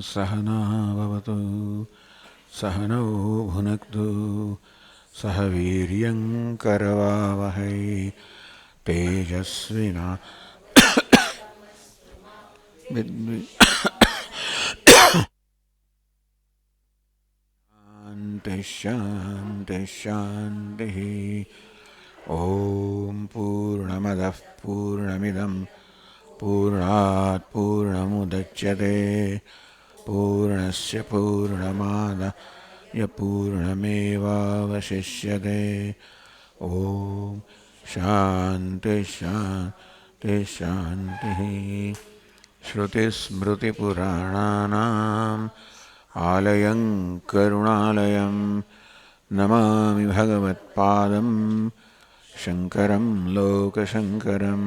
सहना भवतु सहनौ भुनक्तु सह वीर्यं करवावहै तेजस्विना शान्तिः शान्तिः शान्तिः। ॐ पूर्णमदः पूर्णमिदं पूर्णात् पूर्णमुदच्यते पूर्णस्य पूर्णमादाय पूर्णमेवावशिष्यते। ॐ शान्तिः शान्तिः शान्तिः। श्रुतिस्मृतिपुराणानाम् आलयं करुणालयं नमामि भगवत्पादं शङ्करं लोकशङ्करं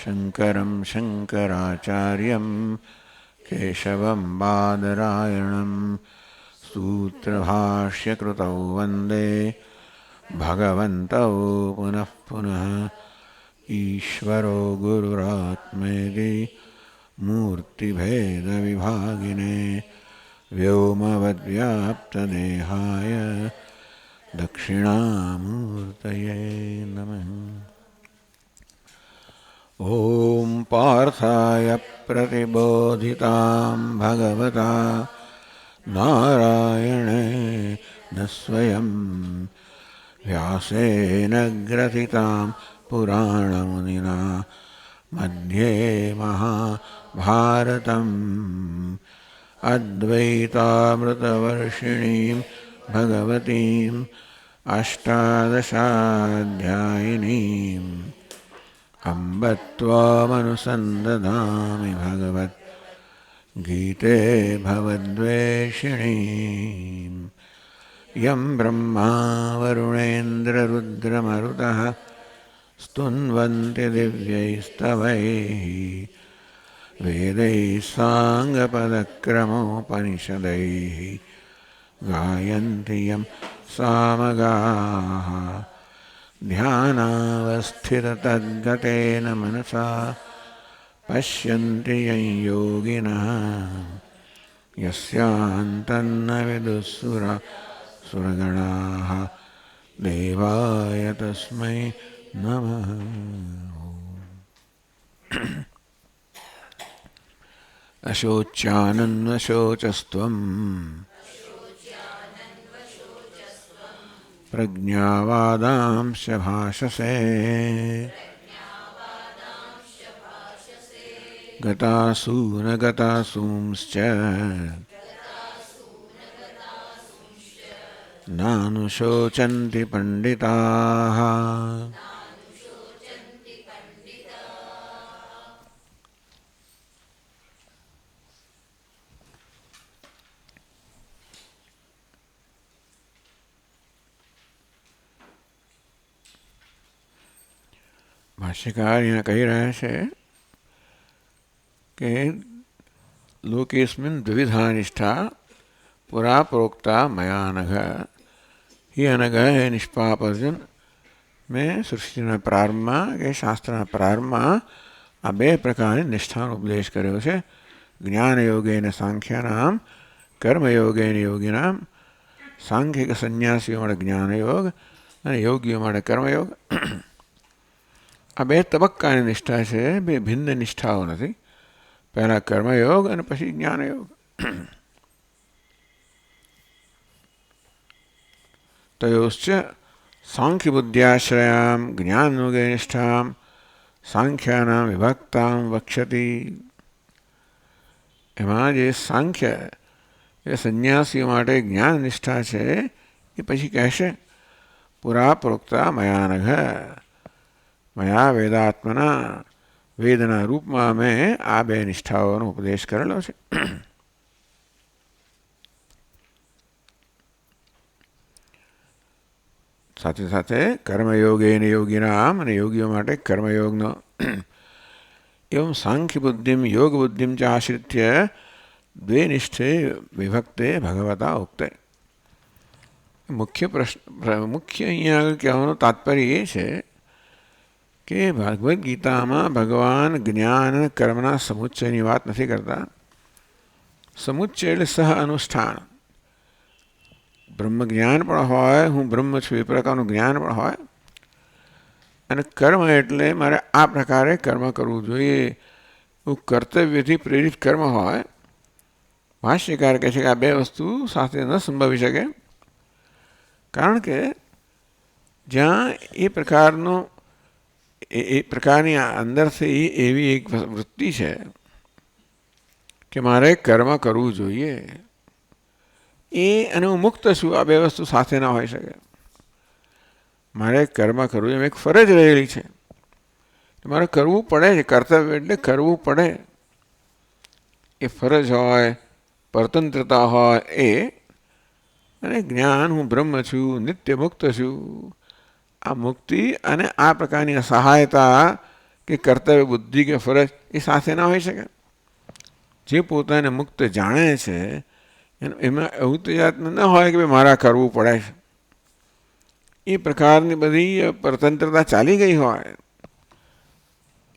शङ्करं शङ्कराचार्यं केशवं बादरायणं सूत्रभाष्यकृतौ वन्दे भगवन्तौ पुनः पुनः। ईश्वरो गुरुरात्मेति मूर्तिभेदविभागिने व्योमवद्व्याप्तदेहाय दक्षिणामूर्तये नमः। ॐ पार्थाय प्रतिबोधितां भगवता नारायणेन स्वयं व्यासेन ग्रथितां पुराणमुनिना मध्ये महाभारतम् अद्वैतामृतवर्षिणीं भगवतीम् अष्टादशाध्यायिनीम् अम्ब त्वामनुसन्दधामि भगवद्गीते भवद्वेषिणीम्। यं ब्रह्मा वरुणेन्द्ररुद्रमरुतः स्तुन्वन्ति दिव्यैस्तवैः वेदैः साङ्गपदक्रमोपनिषदैः गायन्ति यं सामगाः। ध्यानावस्थिततद्गतेन मनसा पश्यन्ति यं योगिनः यस्यान्तन्न विदुःसुरगणाः देवाय तस्मै नमः। अशोच्यानन्वशोचस्त्वं प्रज्ञावादांश्च भाषसे गतासूनगतासूंश्च नानुशोचन्ति पण्डिताः। भाष्यकार यहाँ कही रहे हैं कि लोकेस्मिन् द्विविधा निष्ठा पुरा प्रोक्ता मया नघ। ही अनघ है निष्पापजन में सृष्टिना प्रारंभમાં કે શાસ્ત્રના પ્રારંભમાં આ બે પ્રકારની નિષ્ઠાનો ઉપદેશ કર્યો છે. જ્ઞાનયોગેન સાંખ્યાનામ કર્મયોગેન યોગિનામ. સાંખ્યિક સંન્યાસીઓ માટે જ્ઞાનયોગ અને યોગીઓ માટે કર્મયોગ. આ બે તબક્કાની નિષ્ઠા છે, બે ભિન્ન નિષ્ઠાઓ નથી. પહેલા કર્મયોગ અને પછી જ્ઞાનયોગ. તયોશ્ચ સાંખ્યબુદ્ધ્યાશ્રયામ જ્ઞાનયોગે નિષ્ઠામ સાંખ્યાનામ વિભક્તામ વક્ષ્યતિ. એમાં જે સાંખ્ય એ સંન્યાસીઓ માટે જ્ઞાન નિષ્ઠા છે એ પછી કહેશે પુરા પ્રોક્તા મયાનઘ. મયા વેદાત્મના વેદના રૂપમાં મેં આ બે નિષ્ઠાઓનો ઉપદેશ કરેલો છે. સાથે સાથે કર્મયોગેન યોગિનામ અને યોગીઓ માટે કર્મયોગનો એવં સાંખ્ય બુદ્ધિમ યોગ બુદ્ધિમ ચ આશ્રિત્ય દ્વે નિષ્ઠે વિભક્તે ભગવતા ઉક્તે. મુખ્ય અહીંયા આગળ કહેવાનું તાત્પર્ય એ છે કે ભગવદ્ ગીતામાં ભગવાન જ્ઞાન અને કર્મના સમુચ્ચયની વાત નથી કરતા. સમુચ્ચય એટલે સહ અનુષ્ઠાન. બ્રહ્મ જ્ઞાન પણ હોય, હું બ્રહ્મ છું એ પ્રકારનું જ્ઞાન પણ હોય. અને કર્મ એટલે મારે આ પ્રકારે કર્મ કરવું જોઈએ, એવું કર્તવ્યથી પ્રેરિત કર્મ હોય. ભાષ્યકાર કહે છે કે આ બે વસ્તુ સાથે ન સંભવી શકે, કારણ કે જ્યાં એ પ્રકારનો એ પ્રકારની અંદરથી એવી એક વૃત્તિ છે કે મારે કર્મ કરવું જોઈએ, એ અને હું મુક્ત છું, આ બે વસ્તુ સાથે ના હોઈ શકે. મારે કર્મ કરવું એમ એક ફરજ રહેલી છે, મારે કરવું પડે છે. કર્તવ્ય એટલે કરવું પડે. એ ફરજ હોય, પરતંત્રતા હોય એ, અને જ્ઞાન હું બ્રહ્મ છું, નિત્ય મુક્ત છું. આ મુક્તિ અને આ પ્રકારની સહાયતા કે કર્તવ્ય બુદ્ધિ કે ફરજ એ સાથે ના હોઈ શકે. જે પોતાને મુક્ત જાણે છે એમાં એવું તો જાત ન હોય કે ભાઈ મારા કરવું પડે છે. એ પ્રકારની બધી પરતંત્રતા ચાલી ગઈ હોય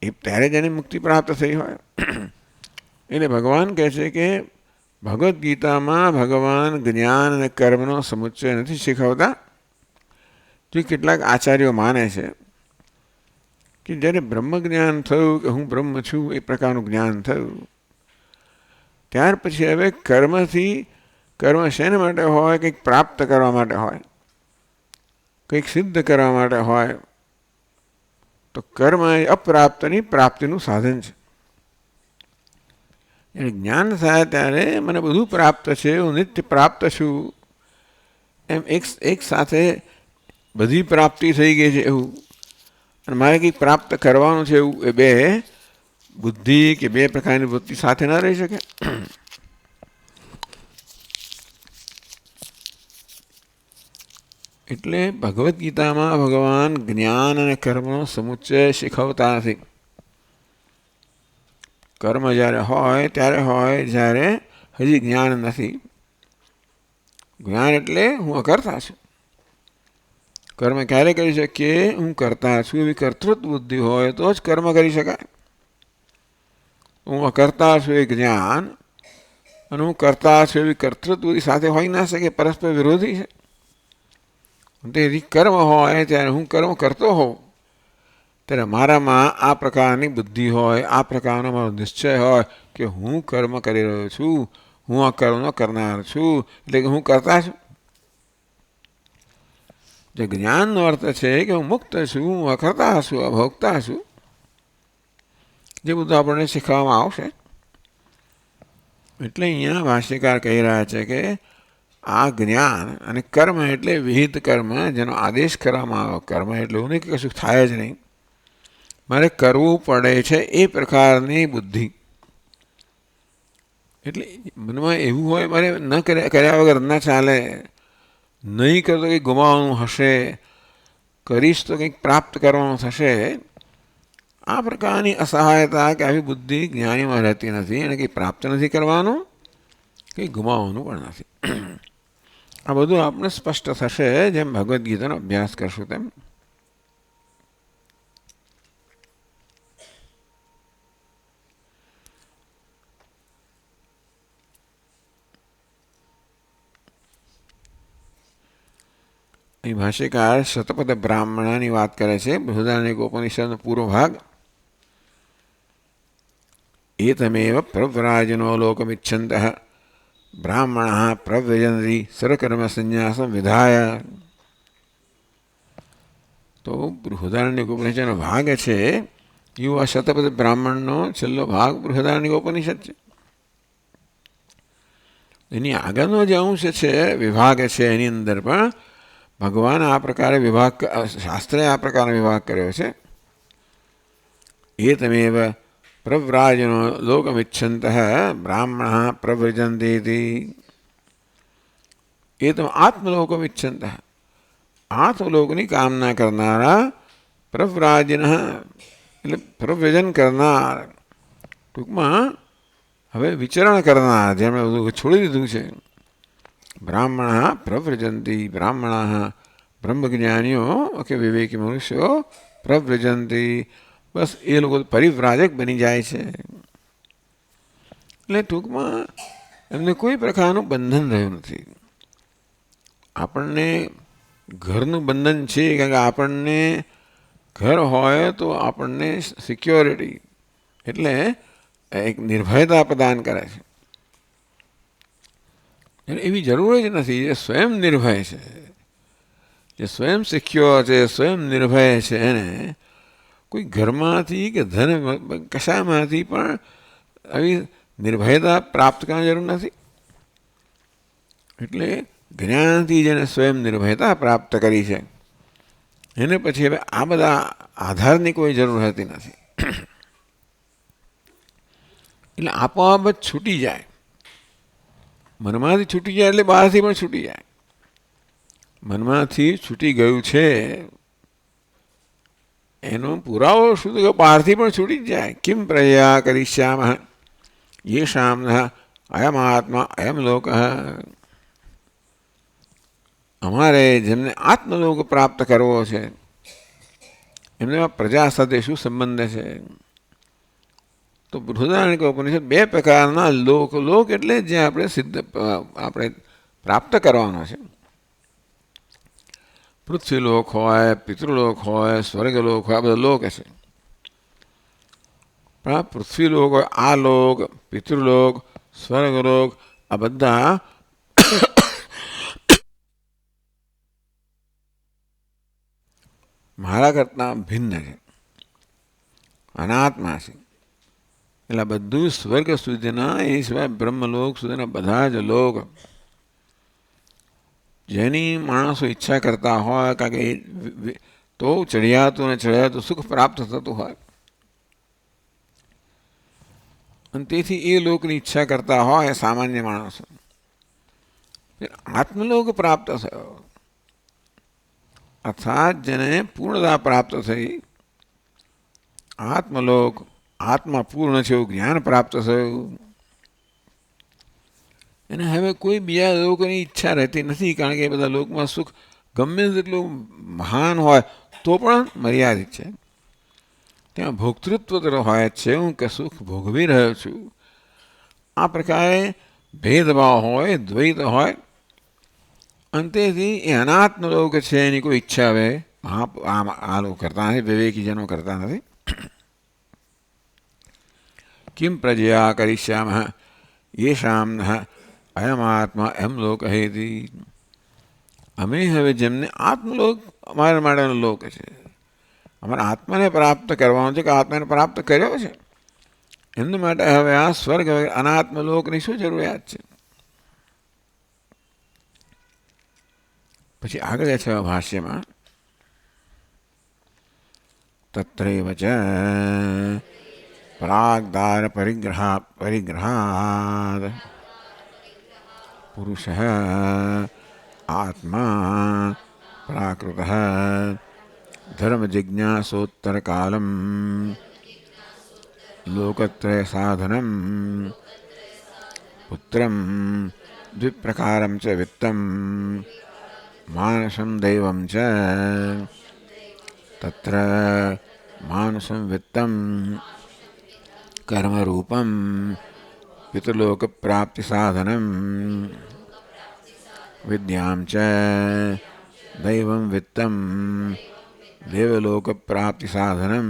એ ત્યારે જ એની મુક્તિ પ્રાપ્ત થઈ હોય. એટલે ભગવાન કહે છે કે ભગવદ્ ગીતામાં ભગવાન જ્ઞાન અને કર્મનો સમુચ્ચય નથી શીખવતા. જે કેટલાક આચાર્યો માને છે કે જ્યારે બ્રહ્મ જ્ઞાન થયું કે હું બ્રહ્મ છું એ પ્રકારનું જ્ઞાન થયું, ત્યાર પછી હવે કર્મથી, કર્મ શેના માટે હોય? કંઈક પ્રાપ્ત કરવા માટે હોય, કંઈક સિદ્ધ કરવા માટે હોય. તો કર્મ એ અપ્રાપ્તની પ્રાપ્તિનું સાધન છે. એટલે જ્ઞાન થાય ત્યારે મને બધું પ્રાપ્ત છે, હું નિત્ય પ્રાપ્ત છું, એમ એક સાથે બધી પ્રાપ્તિ થઈ ગઈ છે એવું, અને મારે કંઈક પ્રાપ્ત કરવાનું છે એવું, એ બે બુદ્ધિ કે બે પ્રકારની વૃત્તિ સાથે ન રહી શકે. એટલે ભગવદ્ ગીતામાં ભગવાન જ્ઞાન અને કર્મનો સમુચ્ચય શીખવતા નથી. કર્મ જ્યારે હોય ત્યારે હોય જ્યારે હજી જ્ઞાન નથી. જ્ઞાન એટલે હું અકર્તા છું. કર્મ ક્યારે કરી શકીએ? હું કરતા છું એવી કર્તૃત્વ બુદ્ધિ હોય તો જ કર્મ કરી શકાય. હું અકર્તા છું એ જ્ઞાન અને હું કરતા છું એવી કર્તૃત્વ બુદ્ધિ સાથે હોઈ ના શકે, પરસ્પર વિરોધી છે. તેથી કર્મ હોય ત્યારે હું કર્મ કરતો હોઉં ત્યારે મારામાં આ પ્રકારની બુદ્ધિ હોય, આ પ્રકારનો મારો નિશ્ચય હોય કે હું કર્મ કરી રહ્યો છું, હું આ કર્મનો કરનાર છું, એટલે કે હું કરતા છું. જે જ્ઞાનનો અર્થ છે કે હું મુક્ત છું, હું અકર્તા છું, અભોગતા છું, જે બધું આપણને શીખવામાં આવશે. એટલે અહીંયા ભાષ્યકાર કહી રહ્યા છે કે આ જ્ઞાન અને કર્મ એટલે વિહિત કર્મ, જેનો આદેશ કરવામાં આવ્યો. કર્મ એટલે એવું નહીં કે કશું થાય જ નહીં, મારે કરવું પડે છે એ પ્રકારની બુદ્ધિ. એટલે મનમાં એવું હોય મારે ન કર્યા વગર ન ચાલે, નહીં કરતો કંઈક ગુમાવવાનું હશે, કરીશ તો કંઈક પ્રાપ્ત કરવાનું થશે. આ પ્રકારની અસહાયતા કે આવી બુદ્ધિ જ્ઞાનીમાં રહેતી નથી, અને કંઈ પ્રાપ્ત નથી કરવાનું, કંઈ ગુમાવવાનું પણ નથી. આ બધું આપણે સ્પષ્ટ થશે જેમ ભગવદ્ ગીતાનો અભ્યાસ કરશું તેમ. અહીં ભાષ્યકાર શતપથ બ્રાહ્મણની વાત કરે છે. બૃહદારણ્યક ઉપનિષદનો પૂરો ભાગ. એતમેવ પ્રવ્રાજનો લોકમિચ્છંતઃ બ્રાહ્મણઃ પ્રવ્રજન્તિ સર્વકર્મ સંન્યાસમ વિધાય. તો બૃહદારણ્યક ઉપનિષદનો ભાગ છે એવું આ શતપથ બ્રાહ્મણનો છેલ્લો ભાગ બૃહદારણ્યક ઉપનિષદ છે. એની આગળનો જે અંશ છે, વિભાગ છે, એની અંદર પણ ભગવાન આ પ્રકારે વિભાગ, શાસ્ત્રે આ પ્રકારનો વિભાગ કર્યો છે. એતમેવ પ્રવ્રાજનો લોકમિચ્છંતઃ બ્રાહ્મણઃ પ્રવ્રજન્તિ. એ તો આત્મલોકમિચ્છંતઃ, આત્મલોકની કામના કરનારા, પ્રવ્રાજન એટલે પ્રવ્રજન કરનાર, ટૂંકમાં હવે વિચરણ કરનાર, જેમણે બધું છોડી દીધું છે. બ્રાહ્મણ પ્રવ્રજંતિ, બ્રાહ્મણ બ્રહ્મજ્ઞાનીઓ કે વિવેકી મનુષ્યો પ્રવ્રજંતિ, બસ એ લોકો પરિવ્રાજક બની જાય છે. એટલે ટૂંકમાં એમને કોઈ પ્રકારનું બંધન રહ્યું નથી. આપણને ઘરનું બંધન છે, કારણ કે આપણને ઘર હોય તો આપણને સિક્યોરિટી એટલે એક નિર્ભયતા પ્રદાન કરે છે. એવી જરૂર જ નથી. જે સ્વયં નિર્ભય છે, જે સ્વયં સિક્યોર છે, સ્વયં નિર્ભય છે, એને કોઈ ઘરમાંથી કે ધન કશામાંથી પણ આવી નિર્ભયતા પ્રાપ્ત કરવાની જરૂર નથી. એટલે જ્ઞાનથી જેને સ્વયં નિર્ભયતા પ્રાપ્ત કરી છે એને પછી હવે આ બધા આધારની કોઈ જરૂર રહેતી નથી. એટલે આપોઆપ જ છૂટી જાય. મનમાંથી છૂટી જાય એટલે બહારથી પણ છૂટી જાય. મનમાંથી છૂટી ગયું છે એનો પુરાવો શું તો બહારથી પણ છૂટી જ જાય. કિમ પ્રયા કરીશ્યામ યેષામ અયમ આત્મા અયમ લોક. અમારે જેમને આત્મલોક પ્રાપ્ત કરવો છે એમને પ્રજા સાથે શું સંબંધ છે? તો બૃહદારણ્યક ઉપનિષદ બે પ્રકારના લોક, લોક એટલે જે આપણે પ્રાપ્ત કરવાનો છે. પૃથ્વીલોક હોય, પિતૃલોક હોય, સ્વર્ગલોક હોય, આ બધા લોક છે. પણ આ પૃથ્વીલોક હોય, આ લોક, પિતૃલોક, સ્વર્ગલોક આ બધા મારા કરતાં ભિન્ન છે, અનાત્મા છે. એટલે બધું સ્વર્ગ સુધીના એ સિવાય બ્રહ્મલોક સુધીના બધા જ લોક જેની માણસો ઈચ્છા કરતા હોય, કારણ કે તો ચડિયાતું ને ચડિયાતું સુખ પ્રાપ્ત થતું હોય અને તેથી એ લોકની ઈચ્છા કરતા હોય સામાન્ય માણસો. આત્મલોક પ્રાપ્ત થયો અર્થાત જેને પૂર્ણતા પ્રાપ્ત થઈ, આત્મલોક, આત્મા પૂર્ણ છે એવું જ્ઞાન પ્રાપ્ત થયું, એને હવે કોઈ બીજા લોકોની ઈચ્છા રહેતી નથી. કારણ કે એ બધા લોકમાં સુખ ગમે તેટલું મહાન હોય તો પણ મર્યાદિત છે. ત્યાં ભોક્તૃત્વ તો હોય જ છે, હું કે સુખ ભોગવી રહ્યો છું. આ પ્રકારે ભેદભાવ હોય, દ્વૈત હોય અને તેથી એ અનાત્મ લોક છે એની કોઈ ઈચ્છા હવે આ લોકો કરતા નથી, વિવેકીજનો કરતા નથી. કિમ પ્રજયા કરીશ્યામ યેષામ અયમ આત્મા એમ લોક હેતી. અમે હવે જેમને આત્મલોક અમારા માટેનો લોક છે, અમારા આત્માને પ્રાપ્ત કરવાનો છે કે આત્માને પ્રાપ્ત કર્યો છે, એમના માટે હવે આ સ્વર્ગ અનાત્મ લોકની શું જરૂરિયાત છે? પછી આગળ છે ભાષ્યમાં તત્રૈવ ચ પ્રાગ્દાર પરિગ્રહાદ પુરુષ આત્મા પ્રાકૃત ધર્મ જિજ્ઞાસોત્તર કાલમ લોકત્રય સાધનમ પુત્રમ દ્વિપ્રકારમ ચ વિત્તમ માનસમ દૈવમ ચ તત્ર માનસમ વિત્તમ કર્મરૂપમ પિતૃલોક પ્રાપ્તિ સાધનમ વિદ્યામ ચ દૈવમ વિત્તમ દેવલોક પ્રાપ્તિ સાધનમ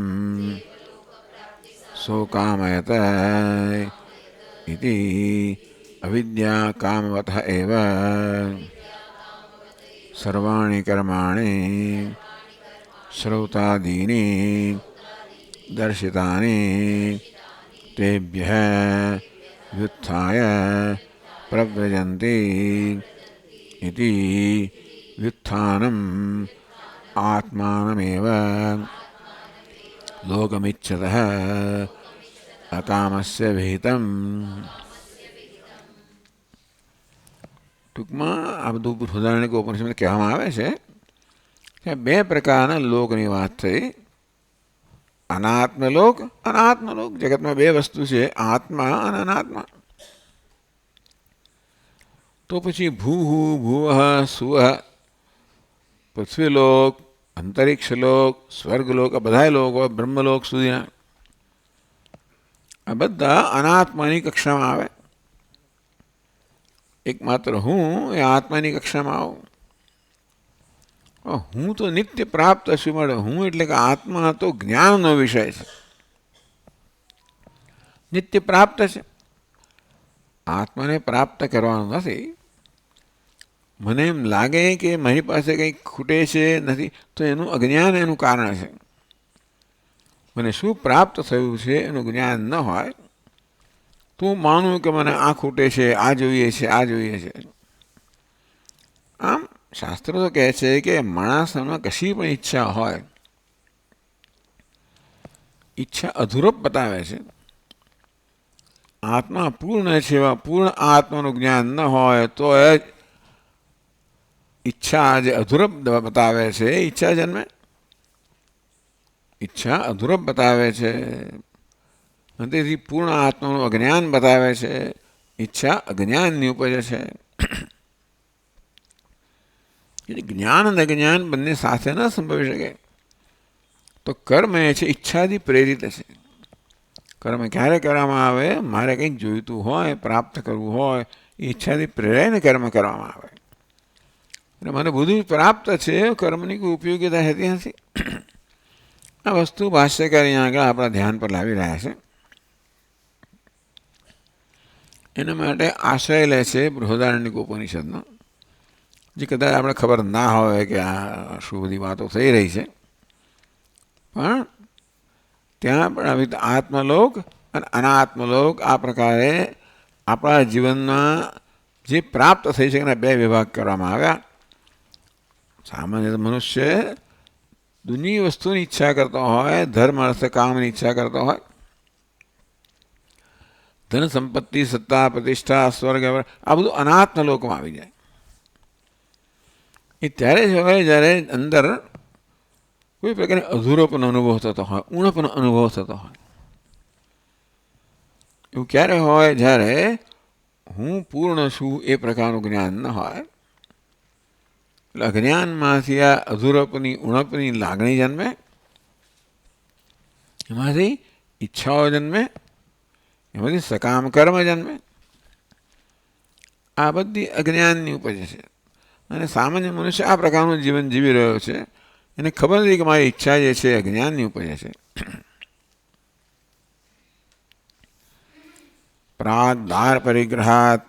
સોકામયત ઇતિ અવિદ્યા કામવત એવ સર્વાણિ કર્માણિ શ્રૌતાદીની દર્શિતાની તેભ્યઃ વ્યુત્થાય પ્રવ્રજન્તિ ઇતિ વ્યુત્થાનમ આત્માનમેવ લોકમિચ્છતઃ અકામસ્ય વિહિતમ. ટૂંકમાં આ બધું બૃહદારણ્યક ઉપનિષદમાં કહેવામાં આવે છે કે બે પ્રકારના લોકની વાત થઈ. અનાત્મલોક, અનાત્મલોક. જગતમાં બે વસ્તુ છે, આત્મા અને અનાત્મા. તો પછી ભૂ ભુવઃ સુવઃ, પૃથ્વીલોક, અંતરિક્ષલોક, સ્વર્ગલોક, આ બધા લોકો બ્રહ્મલોક સુધીના આ બધા અનાત્માની કક્ષામાં આવે. એકમાત્ર હું એ આત્માની કક્ષામાં આવું. હું તો નિત્ય પ્રાપ્ત છું. મળે હું એટલે કે આત્મા તો જ્ઞાનનો વિષય છે, નિત્ય પ્રાપ્ત છે. આત્માને પ્રાપ્ત કરવાનું નથી. મને એમ લાગે કે મારી પાસે કંઈક ખૂટે છે નથી, તો એનું અજ્ઞાન એનું કારણ છે. મને શું પ્રાપ્ત થયું છે એનું જ્ઞાન ન હોય તો માનું કે મને આ ખૂટે છે, આ જોઈએ છે, આ જોઈએ છે. આમ શાસ્ત્રો તો કહે છે કે માણસમાં કશી પણ ઈચ્છા હોય, ઈચ્છા અધૂરપ બતાવે છે. આત્મા પૂર્ણ છે, એવા પૂર્ણ આત્માનું જ્ઞાન ન હોય તો એ ઈચ્છા જે અધૂરપ બતાવે છે એ ઈચ્છા જન્મે. ઈચ્છા અધૂરપ બતાવે છે, અને તેથી પૂર્ણ આત્માનું અજ્ઞાન બતાવે છે. ઈચ્છા અજ્ઞાનની ઉપજ છે. એટલે જ્ઞાન અને અજ્ઞાન બંને સાથે ન સંભવી શકે. તો કર્મ એ છે ઈચ્છાથી પ્રેરિત છે. કર્મ ક્યારે કરવામાં આવે? મારે કંઈક જોઈતું હોય, પ્રાપ્ત કરવું હોય, ઈચ્છાથી પ્રેરાઈને કર્મ કરવામાં આવે. એટલે મને બધું પ્રાપ્ત છે, કર્મની કોઈ ઉપયોગીતા હતી નથી. આ વસ્તુ ભાષ્યકાર અહીંયા આગળ આપણા ધ્યાન પર લાવી રહ્યા છે. એના માટે આશ્રય લે છે બૃહદારણ્યક ઉપનિષદનો, જે કદાચ આપણે ખબર ના હોય કે આ શું બધી વાતો થઈ રહી છે, પણ ત્યાં પણ આવી આત્મલોક અને અનાત્મલોક આ પ્રકારે આપણા જીવનમાં જે પ્રાપ્ત થઈ શકે એના બે વિભાગ કરવામાં આવ્યા. સામાન્ય મનુષ્ય દુનિયા વસ્તુની ઈચ્છા કરતો હોય, ધર્મ અર્થ કામની ઈચ્છા કરતો હોય, ધન સંપત્તિ, સત્તા, પ્રતિષ્ઠા, સ્વર્ગ, આ બધું અનાત્મ લોકમાં આવી જાય. એ ત્યારે જ હોય જ્યારે અંદર કોઈ પ્રકારની અધૂરોપનો અનુભવ થતો હોય, ઊણપનો અનુભવ થતો હોય. એવું ક્યારે હોય? જ્યારે હું પૂર્ણ છું એ પ્રકારનું જ્ઞાન ન હોય. એટલે અજ્ઞાનમાંથી આ અધૂરપની, ઉણપની લાગણી જન્મે, એમાંથી ઈચ્છાઓ જન્મે, એમાંથી સકામ કર્મ જન્મે. આ બધી અજ્ઞાનની ઉપજ છે. અને સામાન્ય મનુષ્ય આ પ્રકારનું જીવન જીવી રહ્યો છે. એને ખબર નથી કે મારી ઈચ્છા જે છે અજ્ઞાનની ઉપજ છે. પ્રાગ દ્વાર પરિગ્રહાત,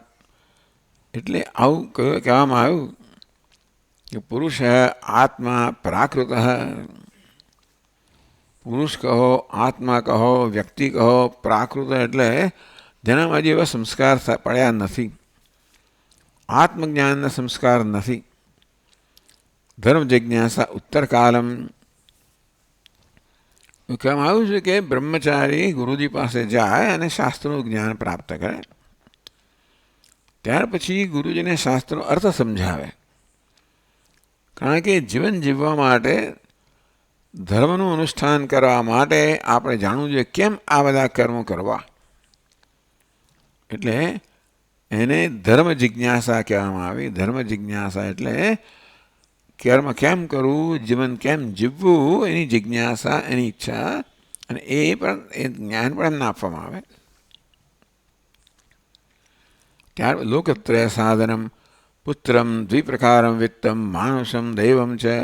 એટલે આવું કહેવામાં આવ્યું કે પુરુષ આત્મા પ્રાકૃત. પુરુષ કહો, આત્મા કહો, વ્યક્તિ કહો, પ્રાકૃત એટલે જેનામાં હજી એવા સંસ્કાર પડ્યા નથી, આત્મજ્ઞાનના સંસ્કાર નથી. ધર્મ જિજ્ઞાસા ઉત્તરકાલમ કહેવામાં આવ્યું છે કે બ્રહ્મચારી ગુરુજી પાસે જાય અને શાસ્ત્રનું જ્ઞાન પ્રાપ્ત કરે, ત્યાર પછી ગુરુજીને શાસ્ત્રનો અર્થ સમજાવે. કારણ કે જીવન જીવવા માટે, ધર્મનું અનુષ્ઠાન કરવા માટે આપણે જાણવું જોઈએ કેમ આ બધા કર્મો કરવા. એટલે એને ધર્મ જિજ્ઞાસા કહેવામાં આવી. ધર્મ જિજ્ઞાસા એટલે કર્મ કેમ કરવું, જીવન કેમ જીવવું, એની જિજ્ઞાસા, એની ઈચ્છા, અને એ પણ એ જ્ઞાન પણ એમને આપવામાં આવે. ત્યાર લોકત્રય સાધનમ પુત્રમ દ્વિપ્રકારમ વિત્તમ માનુષમ દૈવમ છે.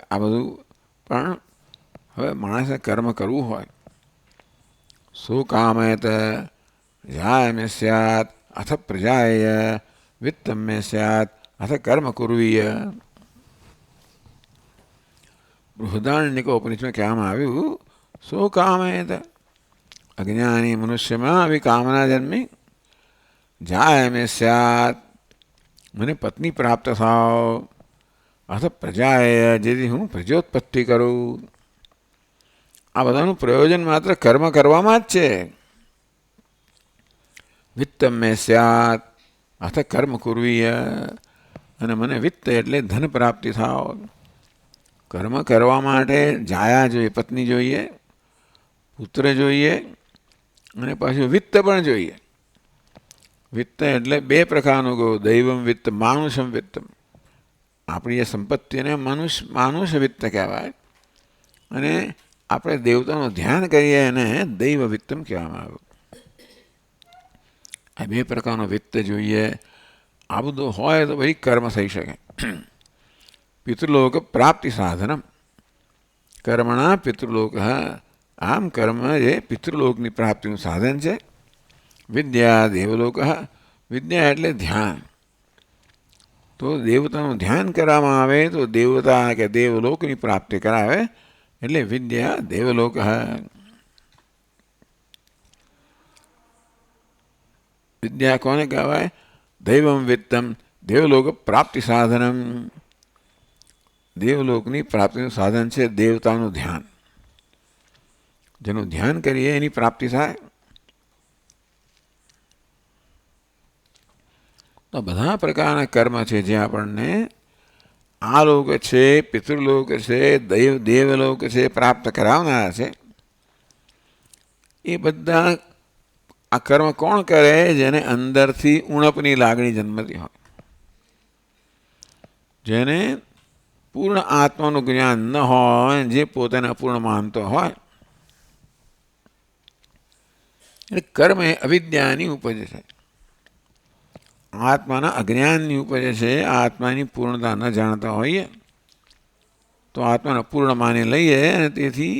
આ બધું પણ હવે માણસે કર્મ કરવું હોય, શું કામેત જાય મે સ્યાત અથ પ્રજાય વિત્તમ મે સ્યાત અથ કર્મ કુર્વીય. બૃહદારણ્યક ઉપનિષદમાં કહેવામાં આવ્યું, શું કામેત, અજ્ઞાની મનુષ્યમાં આવી કામના જન્મી. જાય મે સ્યાત, મને પત્ની પ્રાપ્ત થાવ. અથ પ્રજાએ, જેથી હું પ્રજોત્પત્તિ કરું. આ બધાનું પ્રયોજન માત્ર કર્મ કરવામાં જ છે. વિત્તમ મે સ્યાત અથ કર્મ કુર્વીય, અને મને વિત્ત એટલે ધન પ્રાપ્તિ થાવ. કર્મ કરવા માટે જાયા જોઈએ, પત્ની જોઈએ, પુત્ર જોઈએ, અને પાછું વિત્ત પણ જોઈએ. વિત્ત એટલે બે પ્રકારનું કહું, દૈવમ વિત્ત, માનુષમ વિત્તમ. આપણી એ સંપત્તિને માનુષ વિત્ત કહેવાય, અને આપણે દેવતાનું ધ્યાન કરીએ એને દૈવ વિત્તમ કહેવામાં આવ્યું. આ બે પ્રકારનો વિત્ત જોઈએ. આ બધું હોય તો ભાઈ કર્મ થઈ શકે. પિતૃલોક પ્રાપ્તિ સાધનમ કર્મણા પિતૃલોક. આમ કર્મ એ પિતૃલોકની પ્રાપ્તિનું સાધન છે. વિદ્યા દેવલોક. વિદ્યા એટલે ધ્યાન. તો દેવતાનું ધ્યાન કરવામાં આવે તો દેવતા કે દેવલોકની પ્રાપ્તિ કરાવે, એટલે વિદ્યા દેવલોક. વિદ્યા કોને કહેવાય? દૈવમ વિત્તમ દેવલોક પ્રાપ્તિ સાધનમ. દેવલોકની પ્રાપ્તિનું સાધન છે દેવતાનું ધ્યાન. જેનું ધ્યાન કરીએ એની પ્રાપ્તિ થાય. તો બધા પ્રકારના કર્મ છે જે આપણને આ લોક છે, પિતૃલોક છે, દેવલોક છે પ્રાપ્ત કરાવનારા છે. એ બધા આ કર્મ કોણ કરે? જેને અંદરથી ઉણપની લાગણી જન્મતી હોય, જેને પૂર્ણ આત્માનું જ્ઞાન ન હોય, જે પોતાને અપૂર્ણ માનતો હોય. એટલે કર્મ એ અવિદ્યાની ઉપજ છે, આત્માના અજ્ઞાનની ઉપજ છે. આત્માની પૂર્ણતા ન જાણતા હોઈએ તો આત્માને અપૂર્ણ માની લઈએ અને તેથી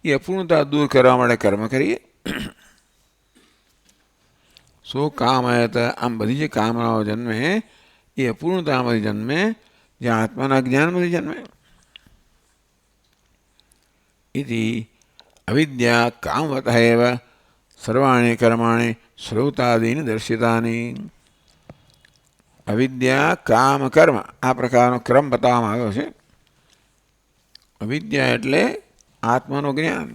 એ અપૂર્ણતા દૂર કરવા માટે કર્મ કરીએ. સો કામયત. આમ બધી જે કામનાઓ જન્મે એ અપૂર્ણતામાંથી જન્મે, જે આત્માના અજ્ઞાનમાંથી જન્મે. ઇતિ અવિદ્યા કામવત એવ સર્વાણી કર્માણી શ્રૌતાદીની દર્શિતાની. અવિદ્યા કામ કર્મ આ પ્રકારનો ક્રમ બતાવવામાં આવ્યો છે. અવિદ્યા એટલે આત્માનું જ્ઞાન.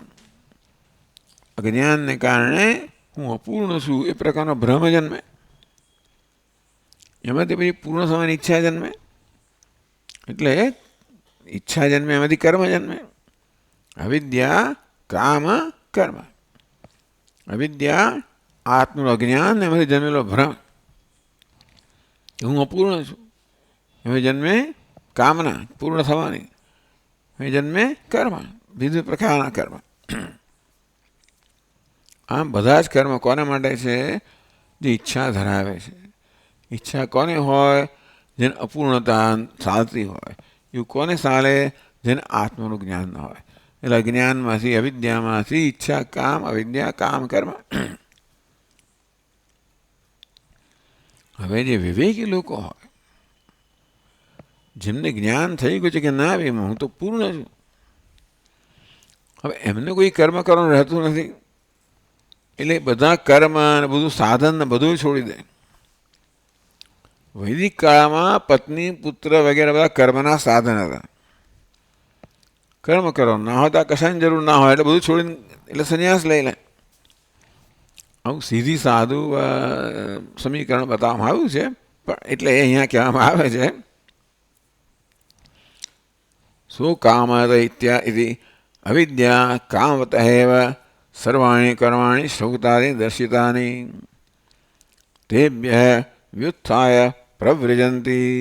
અજ્ઞાનને કારણે હું અપૂર્ણ છું એ પ્રકારનો ભ્રમ જન્મે. એમાંથી પછી પૂર્ણ થવાની ઈચ્છા જન્મે, એટલે ઈચ્છા જન્મે, એમાંથી કર્મ જન્મે. અવિદ્યા કામ કર્મ. અવિદ્યા આત્માનું અજ્ઞાન, એમાંથી જન્મેલો ભ્રમ, હું અપૂર્ણ છું. એમાં જન્મે કામના પૂર્ણ થવાની, એ જન્મે કર્મ, વિવિધ પ્રકારના કર્મ. આમ બધા જ કર્મ કોને માટે છે? જે ઈચ્છા ધરાવે છે. ઈચ્છા કોને હોય? જેને અપૂર્ણતા ચાલતી હોય. એવું કોને ચાલે? જેને આત્માનું જ્ઞાન ન હોય. એટલે અજ્ઞાનમાંથી, અવિદ્યામાંથી ઈચ્છા કામ, અવિદ્યા કામ કર્મ. હવે જે વિવેકી લોકો હોય, જેમને જ્ઞાન થઈ ગયું છે કે ના ભાઈ હું તો પૂર્ણ છું, હવે એમને કોઈ કર્મ કરવાનું રહેતું નથી. એટલે બધા કર્મ અને બધું સાધન ને બધું છોડી દે. વૈદિક કાળમાં પત્ની, પુત્ર વગેરે બધા કર્મના સાધન હતા. કર્મ કરો ના હોય તો કશાની જરૂર ના હોય એટલે બધું છોડીને એટલે સંન્યાસ લઈ લે. આવું સીધી સાધુ સમીકરણ બતાવવામાં આવ્યું છે, પણ એટલે અહીંયા કહેવામાં આવે છે શું કામ ઇત્યાદિ અવિદ્યા કામવત એવ સર્વાણી કર્માણી શ્રૌતાની દર્શિતાની તેભ્ય વ્યુત્થાય પ્રવ્રજંતી.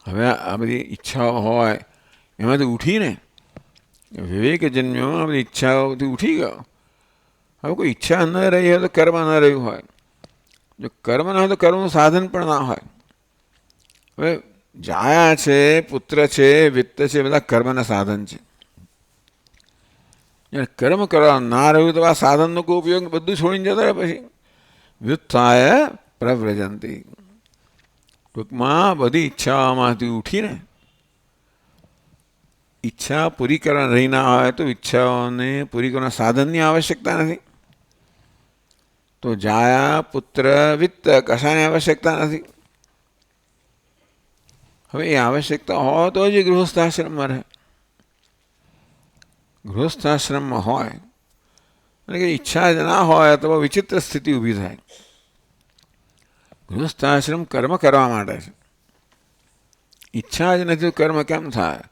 હવે આ બધી ઈચ્છાઓ હોય એમાંથી ઉઠીને વિવેક જન્મ્યો, આ બધી ઈચ્છાઓથી ઉઠી ગયો. હવે કોઈ ઈચ્છા ન રહી હોય તો કર્મ ન રહ્યું હોય. જો કર્મ ના હોય તો કર્મનું સાધન પણ ના હોય. હવે જાયા છે, પુત્ર છે, વિત્ત છે, બધા કર્મના સાધન છે. કર્મ કરવા ના રહ્યું તો આ સાધનનો કોઈ ઉપયોગ બધું છોડીને જતા રહે. પછી વ્યુત્થાય પ્રવ્રજંતી. ટૂંકમાં બધી ઈચ્છાઓમાંથી ઉઠીને, ઈચ્છા પૂરી કરવા રહી ના હોય તો ઈચ્છાઓને પૂરી કરવાના સાધનની આવશ્યકતા નથી. તો જાયા, પુત્ર, વિત્ત કશાની આવશ્યકતા નથી. હવે એ આવશ્યકતા હોય તો જ ગૃહસ્થાશ્રમમાં રહે. ગૃહસ્થાશ્રમમાં હોય અને કે ઈચ્છા જ ના હોય તો વિચિત્ર સ્થિતિ ઊભી થાય. ગૃહસ્થાશ્રમ કર્મ કરવા માટે છે. ઈચ્છા જ નથી તો કર્મ કેમ થાય?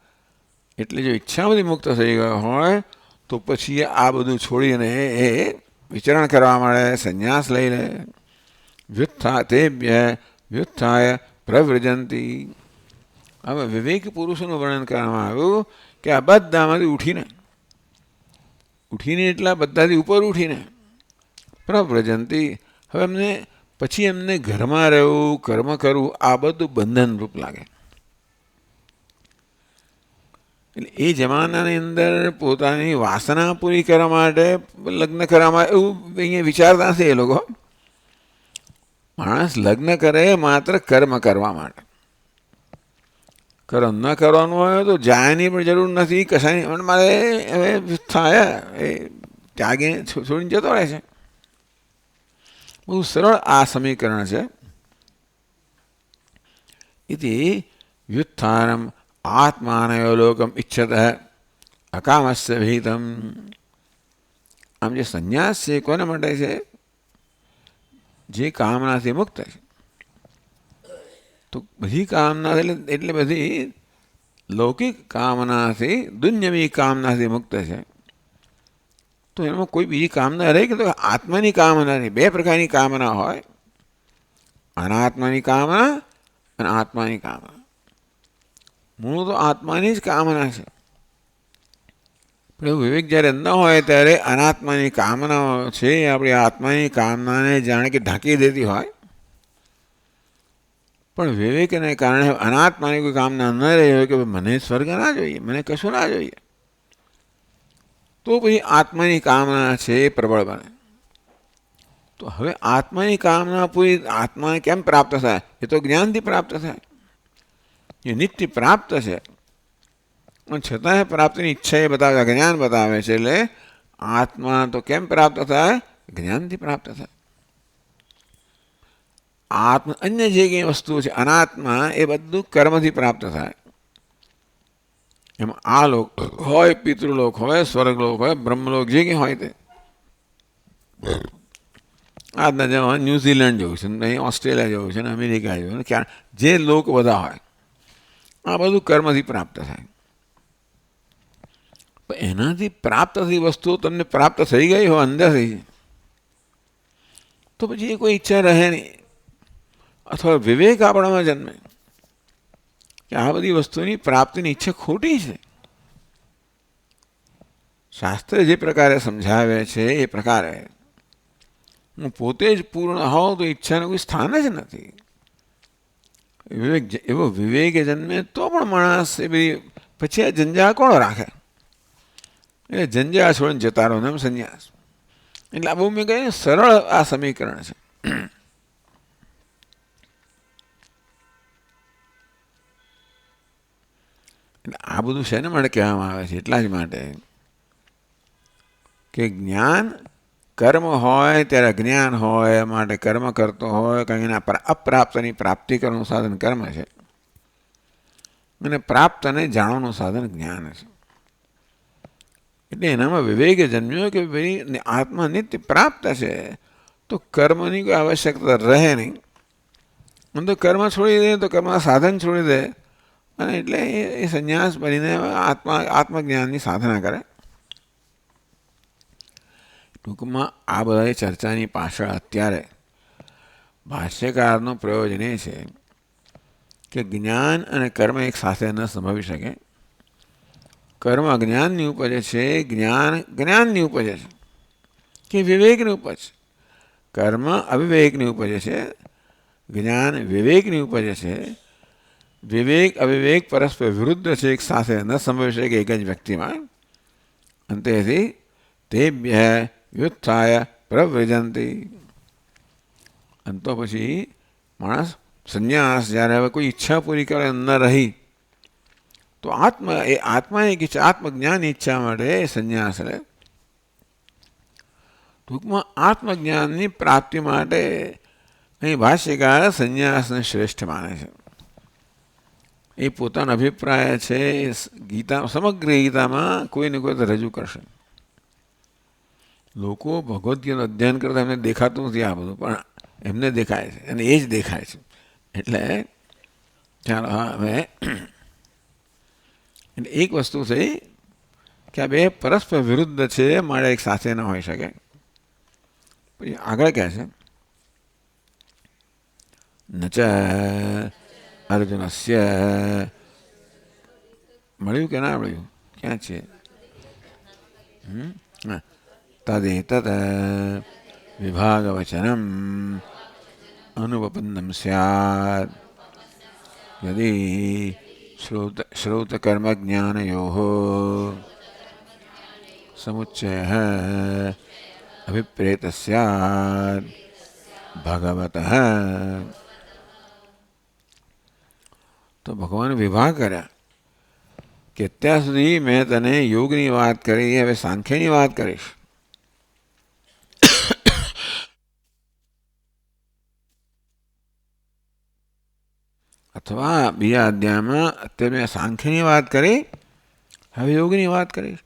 એટલે જો ઈચ્છામાંથી મુક્ત થઈ ગયો હોય તો પછી આ બધું છોડીને એ વિચરણ કરવા મળે, સંન્યાસ લઈ લે. વ્યુત્થા તેભ્ય વ્યુત્થાય પ્રવ્રજંતી. હવે વિવેક પુરુષોનું વર્ણન કરવામાં આવ્યું કે આ બધામાંથી ઉઠીને એટલા બધાથી ઉપર ઉઠીને પ્રવ્રજંતી. હવે પછી એમને ઘરમાં રહેવું, કર્મ કરવું આ બધું બંધનરૂપ લાગે. એટલે એ જમાનાની અંદર પોતાની વાસના પૂરી કરવા માટે લગ્ન કરવામાં એવું અહીંયા વિચારતા નથી એ લોકો. માણસ લગ્ન કરે માત્ર કર્મ કરવા માટે. કર્મ ન કરવાનું હોય તો જાયની પણ જરૂર નથી, કશાની પણ મારે હવે થાય એ ત્યાગીને છોડીને જતો રહે છે. બહુ સરળ આ સમીકરણ છે. ઇતિ વ્યુત્થાનમ આત્માનયો લોકમ ઇચ્છત અકામસ્ય વિહિતમ. આમ જે સંન્યાસ છે કોના માટે છે? જે કામનાથી મુક્ત છે. તો બધી કામના એટલે બધી લૌકિક કામનાથી, દુન્યવી કામનાથી મુક્ત છે. તો એમાં કોઈ બીજી કામના રહે કે તો આત્માની કામના નહીં. બે પ્રકારની કામના હોય, અનાત્માની કામના અને આત્માની કામના. મૂળ તો આત્માની જ કામના છે. પણ એવું વિવેક જ્યારે ન હોય ત્યારે અનાત્માની કામનાઓ છે આપણી આત્માની કામનાને જાણે કે ઢાંકી દેતી હોય. પણ વિવેકને કારણે અનાત્માની કોઈ કામના ન રહી હોય કે મને સ્વર્ગ ના જોઈએ, મને કશું ના જોઈએ, તો પછી આત્માની કામના છે એ પ્રબળ બને. તો હવે આત્માની કામના પૂરી આત્માને કેમ પ્રાપ્ત થાય? એ તો જ્ઞાનથી પ્રાપ્ત થાય. એ નિત્ય પ્રાપ્ત છે પણ છતાંય પ્રાપ્તિની ઈચ્છા એ બતાવે, જ્ઞાન બતાવે છે. એટલે આત્મા તો કેમ પ્રાપ્ત થાય? જ્ઞાનથી પ્રાપ્ત થાય. અન્ય જે કંઈ વસ્તુ છે અનાત્મા એ બધું કર્મથી પ્રાપ્ત થાય. એમાં આ લોક હોય, પિતૃલોક હોય, સ્વર્ગલોક હોય, બ્રહ્મલોક, જે કંઈ હોય તે. આજના જમાનામાં ન્યૂઝીલેન્ડ જવું છે, અહીં ઓસ્ટ્રેલિયા જવું છે ને અમેરિકા જવું છે, ક્યાં જે લોક બધા હોય આ બધું કર્મથી પ્રાપ્ત થાય. એનાથી પ્રાપ્ત થતી વસ્તુઓ તમને પ્રાપ્ત થઈ ગઈ હોય અંદરથી, તો પછી એ કોઈ ઈચ્છા રહે નહીં. અથવા વિવેક આપણામાં જન્મે કે આ બધી વસ્તુની પ્રાપ્તિની ઈચ્છા ખોટી છે. શાસ્ત્ર જે પ્રકારે સમજાવે છે એ પ્રકારે હું પોતે જ પૂર્ણ હોઉં તો ઈચ્છાનું કોઈ સ્થાન જ નથી. એવો વિવેક જન્મે તો પણ માણસ એ બધી પછી આ જંજાળ કોણ રાખે? એટલે જંજાળ છોડીને જતા રહો એમ સંન્યાસ. એટલે આ બહુ મેં કહ્યું સરળ આ સમીકરણ છે. એટલે આ બધું શેના માટે કહેવામાં આવે છે? એટલા જ માટે કે જ્ઞાન કર્મ હોય ત્યારે જ્ઞાન હોય માટે કર્મ કરતો હોય, કારણ એના અપ્રાપ્તની પ્રાપ્તિ કરવાનું સાધન કર્મ છે અને પ્રાપ્તને જાણવાનું સાધન જ્ઞાન છે. એટલે એનામાં વિવેક જન્મ્યો કે ભાઈ આત્મા નિત્ય પ્રાપ્ત છે તો કર્મની કોઈ આવશ્યકતા રહે નહીં. તો કર્મ છોડી દે, તો કર્મના સાધન છોડી દે અને એટલે એ સંન્યાસ બનીને આત્મજ્ઞાનની સાધના કરે. ટૂંકમાં આ બધા ચર્ચાની પાછળ અત્યારે ભાષ્યકારનો પ્રયોજન એ છે કે જ્ઞાન અને કર્મ એક સાથે ન સંભવી શકે. કર્મ અજ્ઞાનની ઉપજે છે, જ્ઞાન જ્ઞાનની ઉપજે છે કે વિવેકની ઉપજ. કર્મ અવિવેકની ઉપજે છે, જ્ઞાન વિવેકની ઉપજે છે. વિવેક અવિવેક પરસ્પર વિરુદ્ધ છે, એક સાથે ન સંભવી શકે એક જ વ્યક્તિમાં. અંતેથી તેભ્ય વ્યુત્થાય પ્રવ્રજંતી. અને તો પછી માણસ સંન્યાસ જ્યારે હવે કોઈ ઈચ્છા પૂરી કરે ન રહી તો આત્માની ઈચ્છા, આત્મજ્ઞાનની ઈચ્છા માટે સંન્યાસ લે. ટૂંકમાં આત્મજ્ઞાનની પ્રાપ્તિ માટે અહીં ભાષ્યકાર સંન્યાસને શ્રેષ્ઠ માને છે. એ પોતાનો અભિપ્રાય છે ગીતા, સમગ્ર ગીતામાં કોઈને કોઈ રજૂ કરશે. લોકો ભગવદ્ ગીતાનું અધ્યયન કરતા એમને દેખાતું નથી આ બધું, પણ એમને દેખાય છે અને એ જ દેખાય છે. એટલે ચાલો હવે એટલે એક વસ્તુ થઈ કે આ બે પરસ્પર વિરુદ્ધ છે મારે એક સાથે ન હોઈ શકે. પછી આગળ કહે છે નચ અર્જુનસ્ય. મળ્યું કે ના મળ્યું? ક્યાં છે? તદેતત વિભાગવચનમ અનુપપન્નમ સ્યાદ યદિ શ્રૌતકર્મજ્ઞાનયોઃ સમુચ્ચયઃ અભિપ્રેત સ્યાદ ભગવતઃ. તો ભગવાન વિભાગ કર્યા કે અત્યાર સુધી મેં તને યોગની વાત કરી, હવે સાંખ્યની વાત કરીશ. અથવા બીજા અધ્યાયમાં અત્યારે મેં સાંખ્યની વાત કરી, હવે યોગની વાત કરીશ.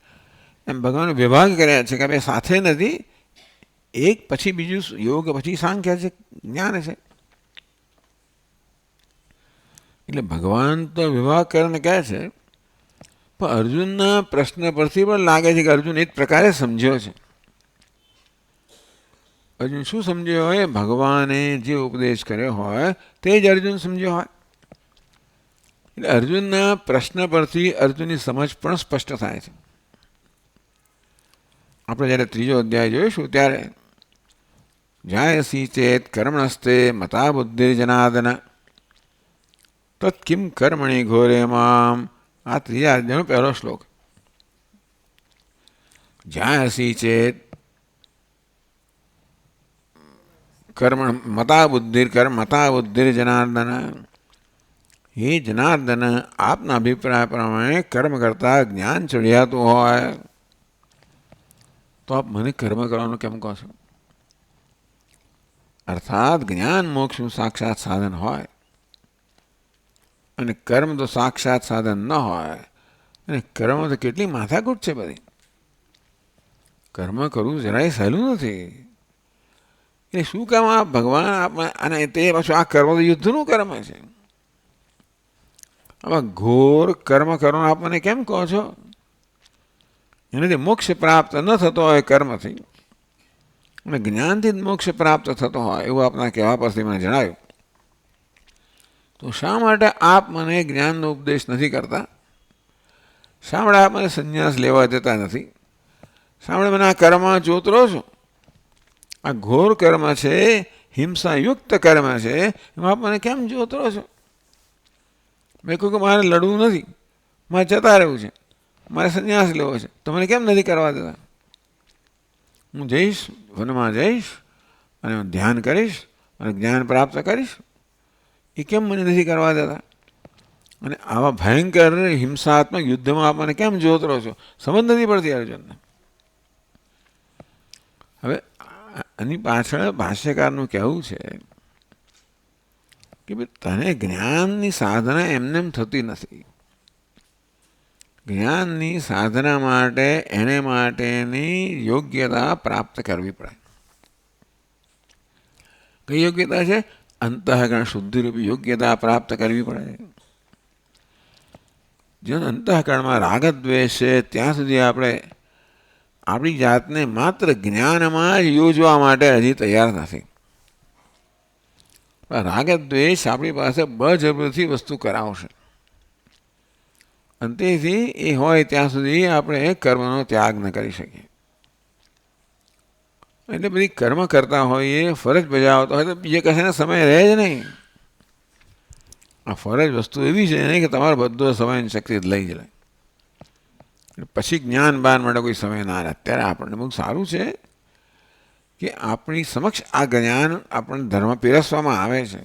એમ ભગવાન વિભાગ કર્યા છે કે ભાઈ સાથે નથી, એક પછી બીજું યોગ, પછી સાંખ્ય છે, જ્ઞાન છે. એટલે ભગવાન તો વિભાગ કરીને કહે છે, પણ અર્જુનના પ્રશ્ન પરથી પણ લાગે છે કે અર્જુન એક પ્રકારે સમજ્યો છે. અર્જુન શું સમજ્યો હોય? ભગવાને જે ઉપદેશ કર્યો હોય તે જ અર્જુન સમજ્યો હોય. એટલે અર્જુનના પ્રશ્ન પરથી અર્જુનની સમજ પણ સ્પષ્ટ થાય છે. આપણે જ્યારે ત્રીજો અધ્યાય જોઈશું ત્યારે જાયસી ચેત કર્મણસ્તે મતા બુદ્ધિર્જનાદન તત્કિમ કર્મણી ઘોરે મામ. આ ત્રીજા અધ્યાયનો પહેલો શ્લોક. જાયસી ચેત કર્મ મતા બુદ્ધિર્જનાર્દન. હે જનાર્દન, આપના અભિપ્રાય પ્રમાણે કર્મ કરતા જ્ઞાન ચડિયાતું હોય તો આપ મને કર્મ કરવાનું કેમ કહો છો? અર્થાત જ્ઞાન મોક્ષનું સાક્ષાત સાધન હોય અને કર્મ તો સાક્ષાત સાધન ન હોય, અને કર્મ તો કેટલી માથાકૂટ છે બધી. કર્મ કરવું જરાય સહેલું નથી. એટલે શું કામ આ ભગવાન આપણે, અને તે પાછું આ કર્મ તો યુદ્ધનું કર્મ છે. આવા ઘોર કર્મ કરવાનું આપ મને કેમ કહો છો? એનાથી મોક્ષ પ્રાપ્ત ન થતો હોય કર્મથી, અને જ્ઞાનથી જ મોક્ષ પ્રાપ્ત થતો હોય એવું આપના કહેવા પરથી મને જણાવ્યું. તો શા માટે આપ મને જ્ઞાનનો ઉપદેશ નથી કરતા? શા માટે આપ મને સંન્યાસ લેવા દેતા નથી? શા માટે મને આ કર્મમાં જોતરો છો? આ ઘોર કર્મ છે, હિંસાયુક્ત કર્મ છે, એમાં આપ મને કેમ જોતરો છો? મેં કહ્યું કે મારે લડવું નથી, મારે જતા રહેવું છે, મારે સંન્યાસ લેવો છે, તો મને કેમ નથી કરવા દેતા? હું જઈશ, વનમાં જઈશ અને હું ધ્યાન કરીશ અને જ્ઞાન પ્રાપ્ત કરીશ, એ કેમ મને નથી કરવા દેતા? અને આવા ભયંકર હિંસાત્મક યુદ્ધમાં આપ મને કેમ જોતરો છો? સમજ નથી પડતી અર્જુનને. હવે આની પાછળ ભાષ્યકારનું કહેવું છે કે ભાઈ તને જ્ઞાનની સાધના એમને એમ થતી નથી. જ્ઞાનની સાધના માટે એને માટેની યોગ્યતા પ્રાપ્ત કરવી પડે. કઈ યોગ્યતા છે? અંતઃકરણ શુદ્ધિરૂપી યોગ્યતા પ્રાપ્ત કરવી પડે. જેનો અંતઃકરણમાં રાગદ્વેષ છે ત્યાં સુધી આપણે આપણી જાતને માત્ર જ્ઞાનમાં જ યોજવા માટે હજી તૈયાર નથી. રાગદ્વેષ આપણી પાસે બળજબરીથી વસ્તુ કરાવશે. અને તેથી એ હોય ત્યાં સુધી આપણે કર્મનો ત્યાગ ન કરી શકીએ. એટલે બધી કર્મ કરતા હોઈએ, ફરજ બજાવતા હોય તો બીજે કશાને સમય રહે જ નહીં. આ ફરજ વસ્તુ એવી છે નહીં કે તમારો બધો સમય શક્તિ લઈ જ લે. પછી જ્ઞાન બાન માટે કોઈ સમય ના રહે. અત્યારે આપણને બહુ સારું છે કે આપણી સમક્ષ આ જ્ઞાન આપણને ધર્મ પીરસવામાં આવે છે.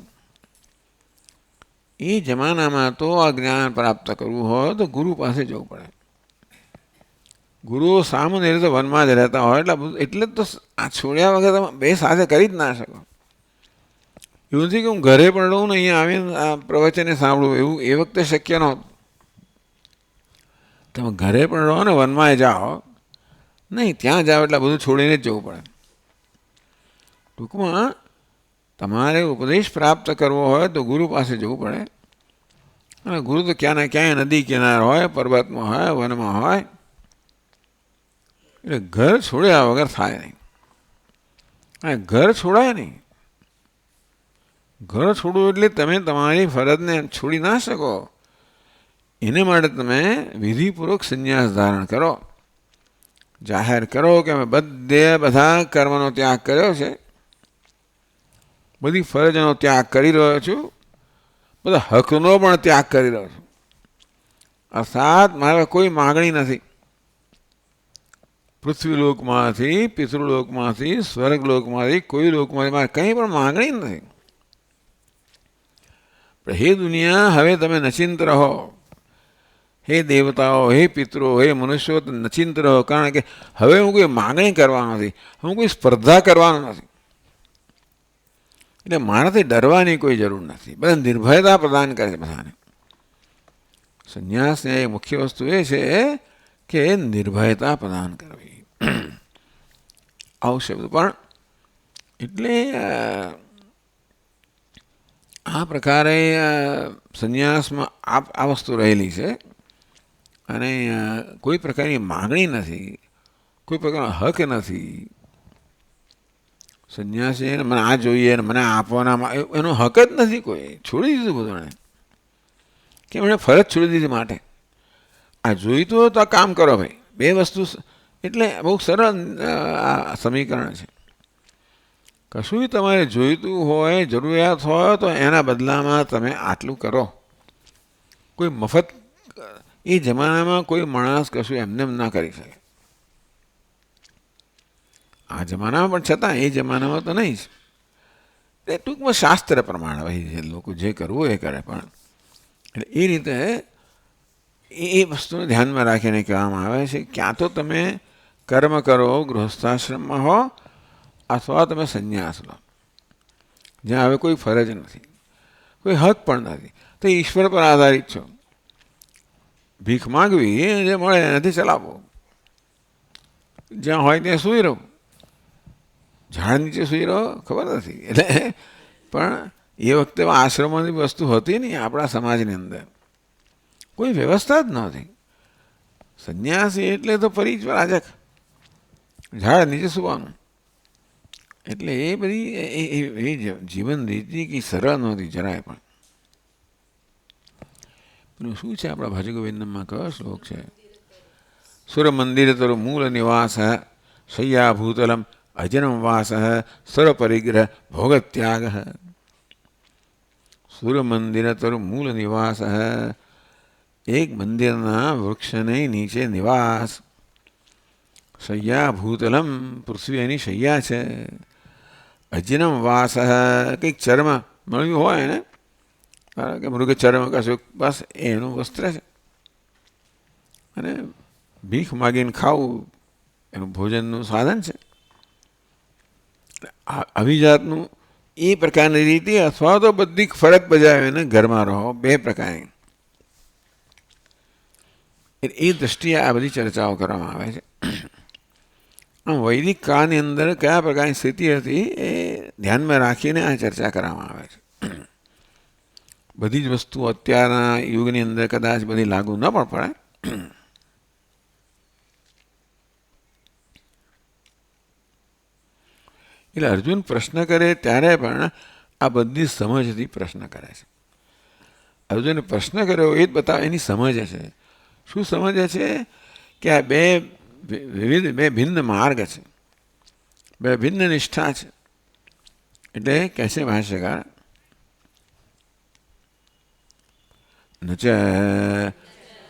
એ જમાનામાં તો આ જ્ઞાન પ્રાપ્ત કરવું હોય તો ગુરુ પાસે જવું પડે. ગુરુઓ સામાન્ય રીતે વનમાં જ રહેતા હોય, એટલે જ તો આ છોડ્યા વગર તમે બે સાથે કરી જ ના શકો. એવું નથી કે હું ઘરે પણ રહું ને અહીંયા આવીને આ પ્રવચને સાંભળું, એવું એ વખતે શક્ય નહોતું. તમે ઘરે પણ રહો ને વનમાં જાઓ નહીં, ત્યાં જાઓ એટલે બધું છોડીને જ જવું પડે. ટૂંકમાં તમારે ઉપદેશ પ્રાપ્ત કરવો હોય તો ગુરુ પાસે જવું પડે. અને ગુરુ તો ક્યાં ને ક્યાંય નદી કિનારે હોય, પર્વતમાં હોય, વનમાં હોય. એટલે ઘર છોડ્યા વગર થાય નહીં. અને ઘર છોડાય નહીં. ઘર છોડવું એટલે તમે તમારી ફરજને છોડી ના શકો. એને માટે તમે વિધિપૂર્વક સંન્યાસ ધારણ કરો, જાહેર કરો કે અમે બધા કર્મનો ત્યાગ કર્યો છે, બધી ફરજનો ત્યાગ કરી રહ્યો છું, બધા હકનો પણ ત્યાગ કરી રહ્યો છું. અર્થાત મારે કોઈ માગણી નથી. પૃથ્વીલોકમાંથી, પિતૃલોકમાંથી, સ્વર્ગલોકમાંથી, કોઈ લોકમાંથી મારે કંઈ પણ માગણી નથી. હે દુનિયા, હવે તમે નચિંત રહો. હે દેવતાઓ, હે પિતૃઓ, હે મનુષ્યો, નચિંત રહો. કારણ કે હવે હું કોઈ માગણી કરવાનો નથી, હું કોઈ સ્પર્ધા કરવાનો નથી. એટલે મારાથી ડરવાની કોઈ જરૂર નથી. બધા નિર્ભયતા પ્રદાન કરે છે બધાને. સંન્યાસની એક મુખ્ય વસ્તુ એ છે કે નિર્ભયતા પ્રદાન કરવી. આવું શબ્દ પણ એટલે આ પ્રકારે સંન્યાસમાં આ વસ્તુ રહેલી છે. અને કોઈ પ્રકારની માગણી નથી, કોઈ પ્રકારનો હક નથી. સંન્યાસી મને આ જોઈએ ને મને આપવાના એનો હક જ નથી. કોઈ છોડી દીધું બધું. કે મને ફરજ છોડી દીધી માટે આ જોઈતું હોય તો આ કામ કરો ભાઈ. બે વસ્તુ એટલે બહુ સરળ સમીકરણ છે. કશું તમારે જોઈતું હોય, જરૂરિયાત હોય તો એના બદલામાં તમે આટલું કરો. કોઈ મફત એ જમાનામાં કોઈ માણસ કશું એમને એમ ના કરી શકે. આ જમાનામાં પણ છતાં એ જમાનામાં તો નહીં જ. એ ટૂંકમાં શાસ્ત્ર પ્રમાણે ભાઈ લોકો જે કરવું એ કરે. પણ એટલે એ રીતે એ વસ્તુને ધ્યાનમાં રાખીને કહેવામાં આવે છે ક્યાં તો તમે કર્મ કરો, ગૃહસ્થાશ્રમમાં હો, અથવા તમે સંન્યાસ લો, જ્યાં હવે કોઈ ફરજ નથી, કોઈ હક પણ નથી. તો ઈશ્વર પર આધારિત છો. ભીખ માગવી, જે મળે એનાથી ચલાવો. જ્યાં હોય ત્યાં સૂઈ રહો. ઝાડ નીચે સૂઈ રહો ખબર નથી. એટલે પણ એ વખતે આશ્રમોની વસ્તુ હતી નહીં આપણા સમાજની અંદર. કોઈ વ્યવસ્થા જ નહોતી. સંન્યાસી એટલે તો પરિવ્રાજક, ઝાડ નીચે સૂવાનું. એટલે એ બધી એ જીવન રીતિ કે સરળ નહોતી જરાય પણ. પેલું શું છે આપણા ભજ ગોવિંદમાં કયો શ્લોક છે? સુર મંદિર તરુ મૂળ નિવાસ શય્યા ભૂતલમ અજનમ વાસ સર પરિગ્રહ ભોગત્યાગ. સુર મંદિર તરુ મૂળ નિવાસ, એક મંદિરના વૃક્ષને નીચે નિવાસ. શય્યા ભૂતલમ, પૃથ્વી એની શૈયા છે. અજનમ વાસ, કંઈક ચર્મ મળ્યું હોય ને, કારણ કે મૃગ ચર્મ કશું, બસ એનું વસ્ત્ર છે. અને ભીખ માગીને ખાવું એનું ભોજનનું સાધન છે. આવી જાતનું એ પ્રકારની રીતે અથવા તો બધી ફરજ બજાવીને ઘરમાં રહો, બે પ્રકારની. એ દ્રષ્ટિએ આ બધી ચર્ચાઓ કરવામાં આવે છે. આમ વૈદિક કાળની અંદર કયા પ્રકારની સ્થિતિ હતી એ ધ્યાનમાં રાખીને આ ચર્ચા કરવામાં આવે છે. બધી જ વસ્તુ અત્યારના યુગની અંદર કદાચ બધી લાગુ ન પણ પડે. એટલે અર્જુન પ્રશ્ન કરે ત્યારે પણ આ બધી સમજથી પ્રશ્ન કરે છે. અર્જુને પ્રશ્ન કર્યો એ જ બતાવે એની સમજ છે. શું સમજે છે? કે આ બે ભિન્ન માર્ગ છે, બે ભિન્ન નિષ્ઠા છે. એટલે કહે છે ભાષ્યકાર, ન ચ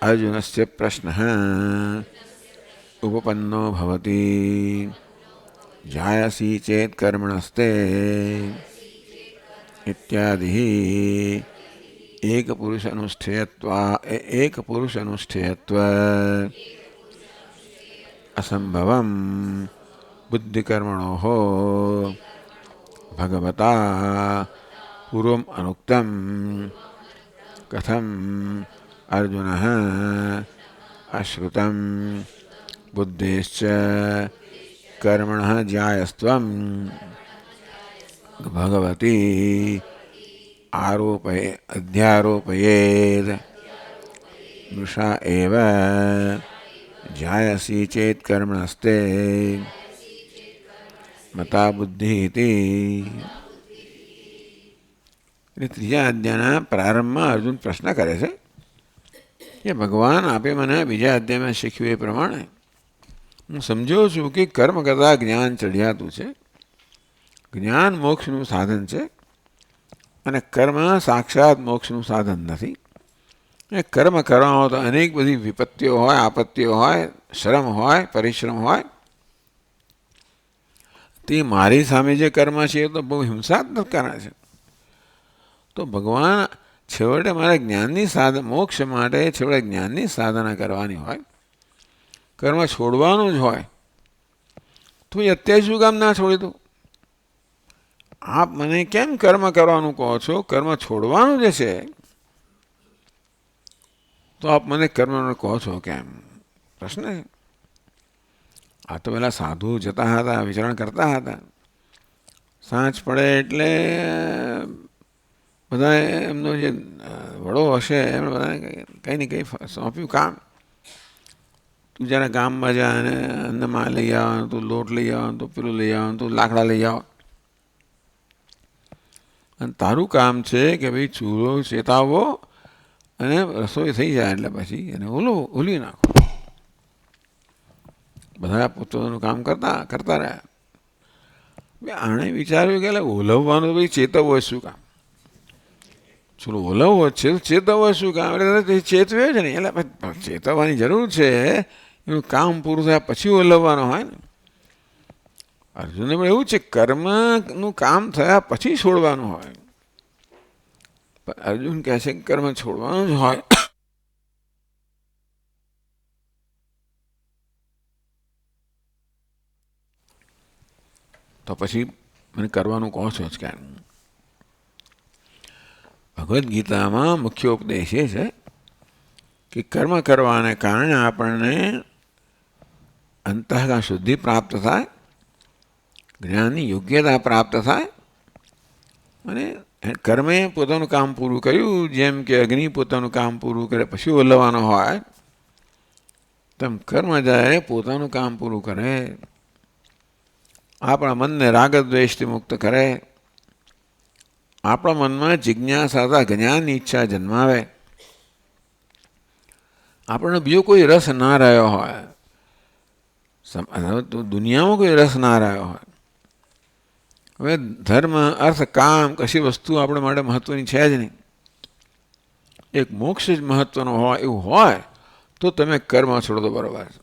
અર્જુનસ્ય પ્રશ્ન ઉપપન્નો ભવતિ જાયસી ચેત કર્મણસ્તે ઇત્યાદિ એક પુરુષ અનુષ્ઠેયત્વ અસંભવમ બુદ્ધિકર્મણોઃ ભગવતા પૂર્વમ અનુક્તમ કથમ અર્જુનઃ અશ્રુતમ બુદ્ધિશ્ચ કર્મણઃ જ્યાયસ્ત્વમ ભગવતી અધ્યારોપયેદ મૃષા એવ જાયસી ચેત કર્મણસ્તે મતા બુદ્ધિ ઇતિ. એટલે ત્રીજા અધ્યાયના પ્રારંભમાં અર્જુન પ્રશ્ન કરે છે કે ભગવાન આપે મને બીજા અધ્યાયમાં શીખ્યું એ પ્રમાણે હું સમજ્યો છું કે કર્મ કરતાં જ્ઞાન ચઢિયાતું છે. જ્ઞાન મોક્ષનું સાધન છે. અને કર્મ સાક્ષાત મોક્ષનું સાધન નથી. એ કર્મ કરવામાં તો અનેક બધી વિપત્તિઓ હોય, આપત્તિઓ હોય, શ્રમ હોય, પરિશ્રમ હોય. તે મારી સામે જે કર્મ છે એ તો બહુ હિંસાત્મક કર્મ છે. તો ભગવાન છેવટે મારે જ્ઞાનની સાધન, મોક્ષ માટે છેવટે જ્ઞાનની સાધના કરવાની હોય, કર્મ છોડવાનું જ હોય. તો એ અત્યારે શું કામ ના છોડી દઉં? આપ મને કેમ કર્મ કરવાનું કહો છો? કર્મ છોડવાનું જે છે તો આપ મને કર્મ કહો છો કેમ? પ્રશ્ન છે. આ તો પેલા સાધુ જતા હતા, વિચરણ કરતા હતા. સાંજ પડે એટલે બધા એમનો જે વડો હશે એમણે બધાને કંઈ ને કંઈ સોંપ્યું કામ. તું જરા ગામમાં જા અને અન્નમાં લઈ આવવાનું, તું લોટ લઈ આવવાનું, તું પેલું લઈ આવવાનું, તું લાકડા લઈ આવ. અને તારું કામ છે કે ભાઈ ચૂલો ચેતાવો અને રસોઈ થઈ જાય એટલે પછી એને ઓલી નાખો. બધા પોતાનું કામ કરતા રહ્યા. આણે વિચાર્યું કે ઓલવવાનું ભાઈ ચેતવવો હોય શું કામ? ચલો ઓલવવો છે તો ચેતવવો શું કામ? એટલે ચેતવ્યો છે ને, એટલે ચેતવવાની જરૂર છે. એનું કામ પૂરું થયા પછી ઓલવવાનો હોય ને. અર્જુનને પણ એવું છે, કર્મનું કામ થયા પછી છોડવાનું હોય. પણ અર્જુન કહે છે કે કર્મ છોડવાનું જ હોય. તો પછી મને કરવાનું કહો છો જ કેમ? ભગવદ્ ગીતામાં મુખ્ય ઉપદેશ એ છે કે કર્મ કરવાને કારણે આપણને અંતઃકરણ શુદ્ધિ પ્રાપ્ત થાય, જ્ઞાનની યોગ્યતા પ્રાપ્ત થાય. અને કર્મે પોતાનું કામ પૂરું કર્યું, જેમ કે અગ્નિ પોતાનું કામ પૂરું કરે પછી ઓલવવાનો હોય, તેમ કર્મ જ્યારે પોતાનું કામ પૂરું કરે, આપણા મનને રાગદ્વેષથી મુક્ત કરે, આપણા મનમાં જિજ્ઞાસા તથા જ્ઞાનની ઈચ્છા જન્માવે, આપણને બીજો કોઈ રસ ના રહ્યો હોય, દુનિયામાં કોઈ રસ ના રહ્યો હોય. હવે ધર્મ, અર્થ, કામ કશી વસ્તુ આપણે માટે મહત્વની છે જ નહીં. એક મોક્ષ જ મહત્વનો હોય એવું હોય તો તમે કર્મ છોડો તો બરોબર છે.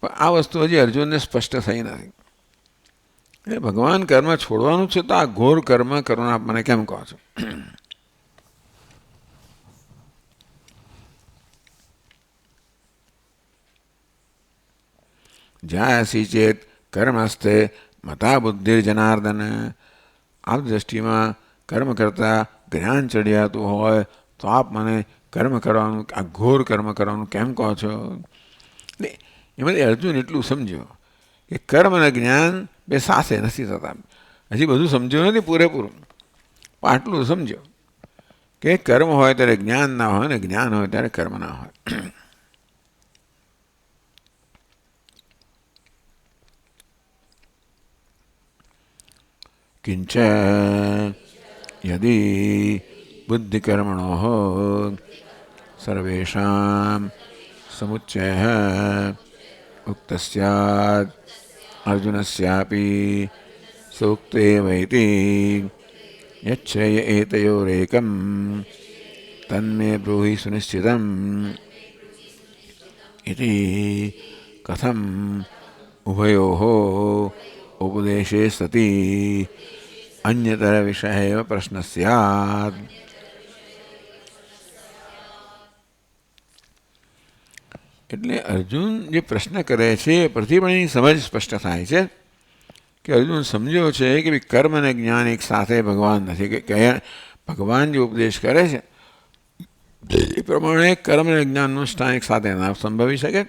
પણ આ વસ્તુ હજી અર્જુનને સ્પષ્ટ થઈ નથી. એ ભગવાન કર્મ છોડવાનું છે તો આ ઘોર કર્મ કરવાનું આપ મને કેમ કહો છો? જ્યાસી ચેત કર્મસ્તે મતા બુદ્ધિ જનાર્દન. આપ દ્રષ્ટિમાં કર્મ કરતાં જ્ઞાન ચડિયાતું હોય તો આપ મને કર્મ કરવાનું, આ ઘોર કર્મ કરવાનું કેમ કહો છો? એટલે એમાંથી અર્જુન એટલું સમજ્યો કે કર્મ અને જ્ઞાન બે સાથે નથી થતા. હજી બધું સમજ્યો નથી પૂરેપૂરું, પણ આટલું સમજ્યો કે કર્મ હોય ત્યારે જ્ઞાન ના હોય ને જ્ઞાન હોય ત્યારે કર્મ ના હોય. કિંચ યદિ બુદ્ધિકર્મણોઃ સર્વેષાં સમુચ્ચયઃ ઉક્ત સ્યાદ અર્જુનસ્યાપી સૂક્તેવૈતિ યચ્છ્રેય એતયોરેકં તન્મે બ્રૂહિ સુનિશ્ચિતમ ઇતિ કથમ ઉભયોઃ ઉપદેશે સતિ અન્યતર વિષય એવ પ્રશ્ન સ્યાદ. એટલે અર્જુન જે પ્રશ્ન કરે છે એ પરથી પણ એની સમજ સ્પષ્ટ થાય છે કે અર્જુન સમજ્યો છે કે ભાઈ કર્મ અને જ્ઞાન એક સાથે ભગવાન નથી. કે ભગવાન જે ઉપદેશ કરે છે એ પ્રમાણે કર્મ અને જ્ઞાનનું સ્થાન એક સાથે ના સંભવી શકે.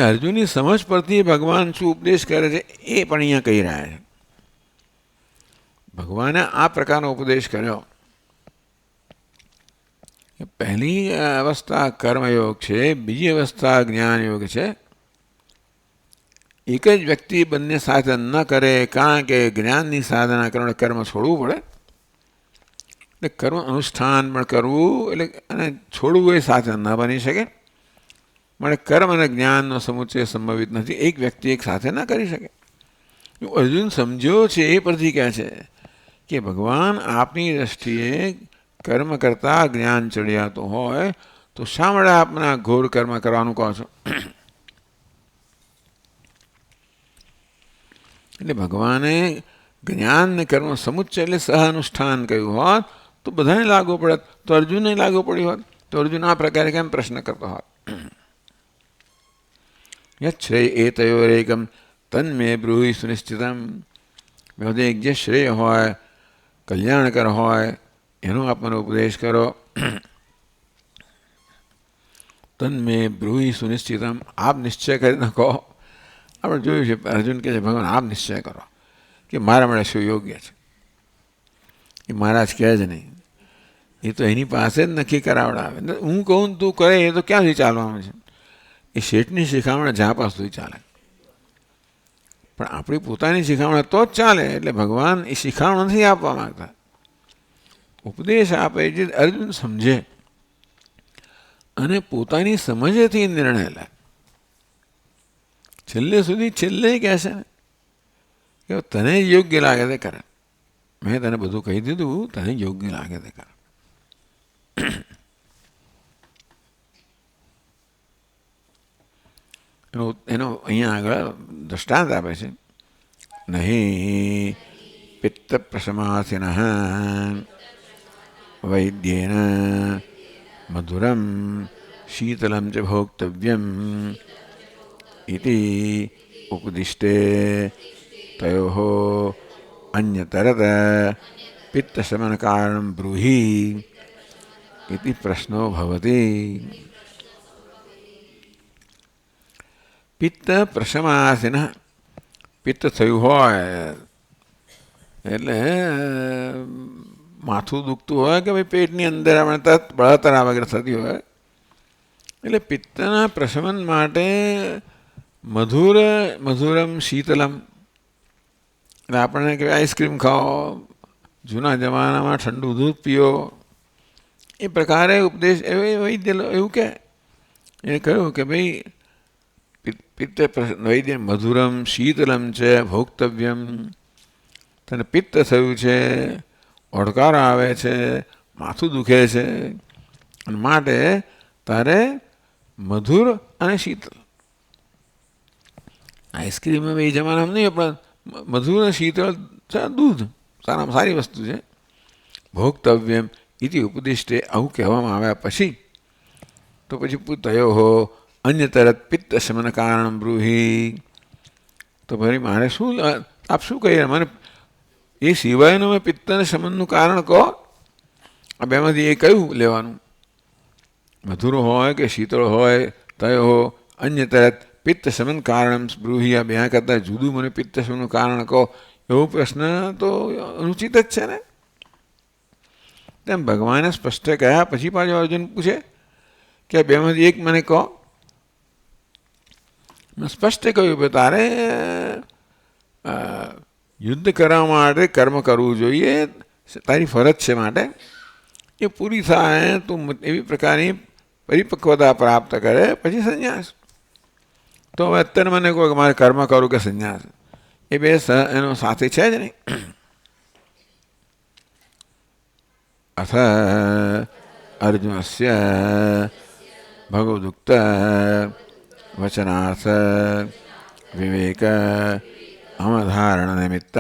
અર્જુનની સમજ પરથી ભગવાન શું ઉપદેશ કરે છે એ પણ અહીંયા કહી રહ્યા છે. ભગવાને આ પ્રકારનો ઉપદેશ કર્યો. પહેલી અવસ્થા કર્મયોગ છે, બીજી અવસ્થા જ્ઞાન યોગ છે. એક જ વ્યક્તિ બંને સાથે ન કરે, કારણ કે જ્ઞાનની સાધના કરવા કર્મ છોડવું પડે. એટલે કર્મ અનુષ્ઠાન પણ કરવું એટલે અને છોડવું એ સાથે ન બની શકે. માટે કર્મ અને જ્ઞાનનો સમુચ્ચય સંભવિત નથી. એક વ્યક્તિ એક સાથે ના કરી શકે. અર્જુન સમજ્યો છે એ પરથી કહે છે કે ભગવાન આપની દ્રષ્ટિએ કર્મ કરતાં જ્ઞાન ચડિયાતો હોય તો શા માટે આપને ઘોર કર્મ કરવાનું કહો છો? એટલે ભગવાને જ્ઞાન ને કર્મ સમુચ્ચય એટલે સહ અનુષ્ઠાન કહ્યું હોત તો બધાને લાગુ પડત, તો અર્જુનને લાગુ પડ્યું હોત, તો અર્જુન આ પ્રકારે કેમ પ્રશ્ન કરતો હોત? યચ્છ્રેય એતયોરેકમ તન્મે બ્રૂહિ સુનિશ્ચિતમ. બધે એક જે શ્રેય હોય, કલ્યાણકર હોય એનો આપણને ઉપદેશ કરો. તન્મે બ્રૂહિ સુનિશ્ચિતમ, આપ નિશ્ચય કરીને કહો. આપણે જોયું છે અર્જુન કહે છે ભગવાન આપ નિશ્ચય કરો કે મારા માટે શું યોગ્ય છે. એ મહારાજ કહે જ નહીં, એ તો એની પાસે જ નક્કી કરાવડાવે. હું કહું તું કરે એ તો ક્યાંથી ચાલવાનું છે? એ શેઠની શિખામણ જ્યાં પાસ સુધી ચાલે, પણ આપણી પોતાની શિખામણ તો જ ચાલે. એટલે ભગવાન એ શિખામણ નથી આપવા માંગતા, ઉપદેશ આપે જે અર્જુન સમજે અને પોતાની સમજથી નિર્ણય લે. છેલ્લે સુધી છેલ્લે કહેશે ને કે તને યોગ્ય લાગે તે કરે, મેં તને બધું કહી દીધું, તને યોગ્ય લાગે તે કરે. એનો અહીંયા આગળ દૃષ્ટાંત આપે છે. નહીં પિત્ત પ્રશમાસિન વૈદ્યેન મધુરમ શીતલમ ચ ભોક્તવ્યમ ઇતિ ઉપદિષ્ટે તયોઃ અન્યતરત પિત્તશમન કારણમ બ્રૂહિ ઇતિ પ્રશ્નો ભવતિ. પિત્ત પ્રશમાસિન, પિત્ત થયું હોય એટલે માથું દુખતું હોય કે ભાઈ પેટની અંદર આપણે તરત બળતરા વગેરે થતી હોય, એટલે પિત્તના પ્રશમન માટે મધુરમ શીતલમ, એટલે આપણને કે આઈસ્ક્રીમ ખાઓ, જૂના જમાનામાં ઠંડુ દૂધ પીઓ, એ પ્રકારે ઉપદેશ વૈદ્ય એવું કે એ કહ્યું કે ભાઈ પિત્ત વૈદ્ય મધુરમ શીતલમ છે ભોક્તવ્યમ, તને પિત્ત થયું છે, ઓડકારો આવે છે, માથું દુખે છે, અને માટે તારે મધુર અને શીતળ, આઈસ્ક્રીમ એ જમાનામાં નહીં પણ મધુર અને શીતળ દૂધ સારામાં સારી વસ્તુ છે. ભોક્તવ્યમ ઇતિ ઉપદિષ્ટે, આવું કહેવામાં આવ્યા પછી તો પછી તયોઃ અન્ય તરત પિત્ત શમન કારણ બ્રૂહિ, તો ભાઈ મારે શું આપ શું કહીએ, મને એ સિવાયનું મેં પિત્ત અને શમનનું કારણ કહો. આ બેમાંથી એ કયું લેવાનું? મધુર હોય કે શીતળ હોય, તયોઃ અન્ય તરત પિત્ત શમન કારણ બ્રૂહિ, આ બે કરતાં જુદું મને પિત્ત શમનનું કારણ કહો, એવો પ્રશ્ન તો અનુચિત જ છે ને. તેમ ભગવાને સ્પષ્ટ કહ્યા પછી પાછો અર્જુન પૂછે કે બેમાંથી એક મને કહો. મેં સ્પષ્ટ કહ્યું કે તારે યુદ્ધ કરવા માટે કર્મ કરવું જોઈએ, તારી ફરજ છે, માટે એ પૂરી થાય તો એવી પ્રકારની પરિપક્વતા પ્રાપ્ત કરે પછી સંન્યાસ. તો હવે અત્યારે મને કહો કે મારે કર્મ કરવું કે સંન્યાસ, એ બે એનો સાથે છે જ નહીં. અથ અર્જુનસ્ય ભગવદુક્ત વચનાર્થ વિવેક અવધારણ નિમિત્ત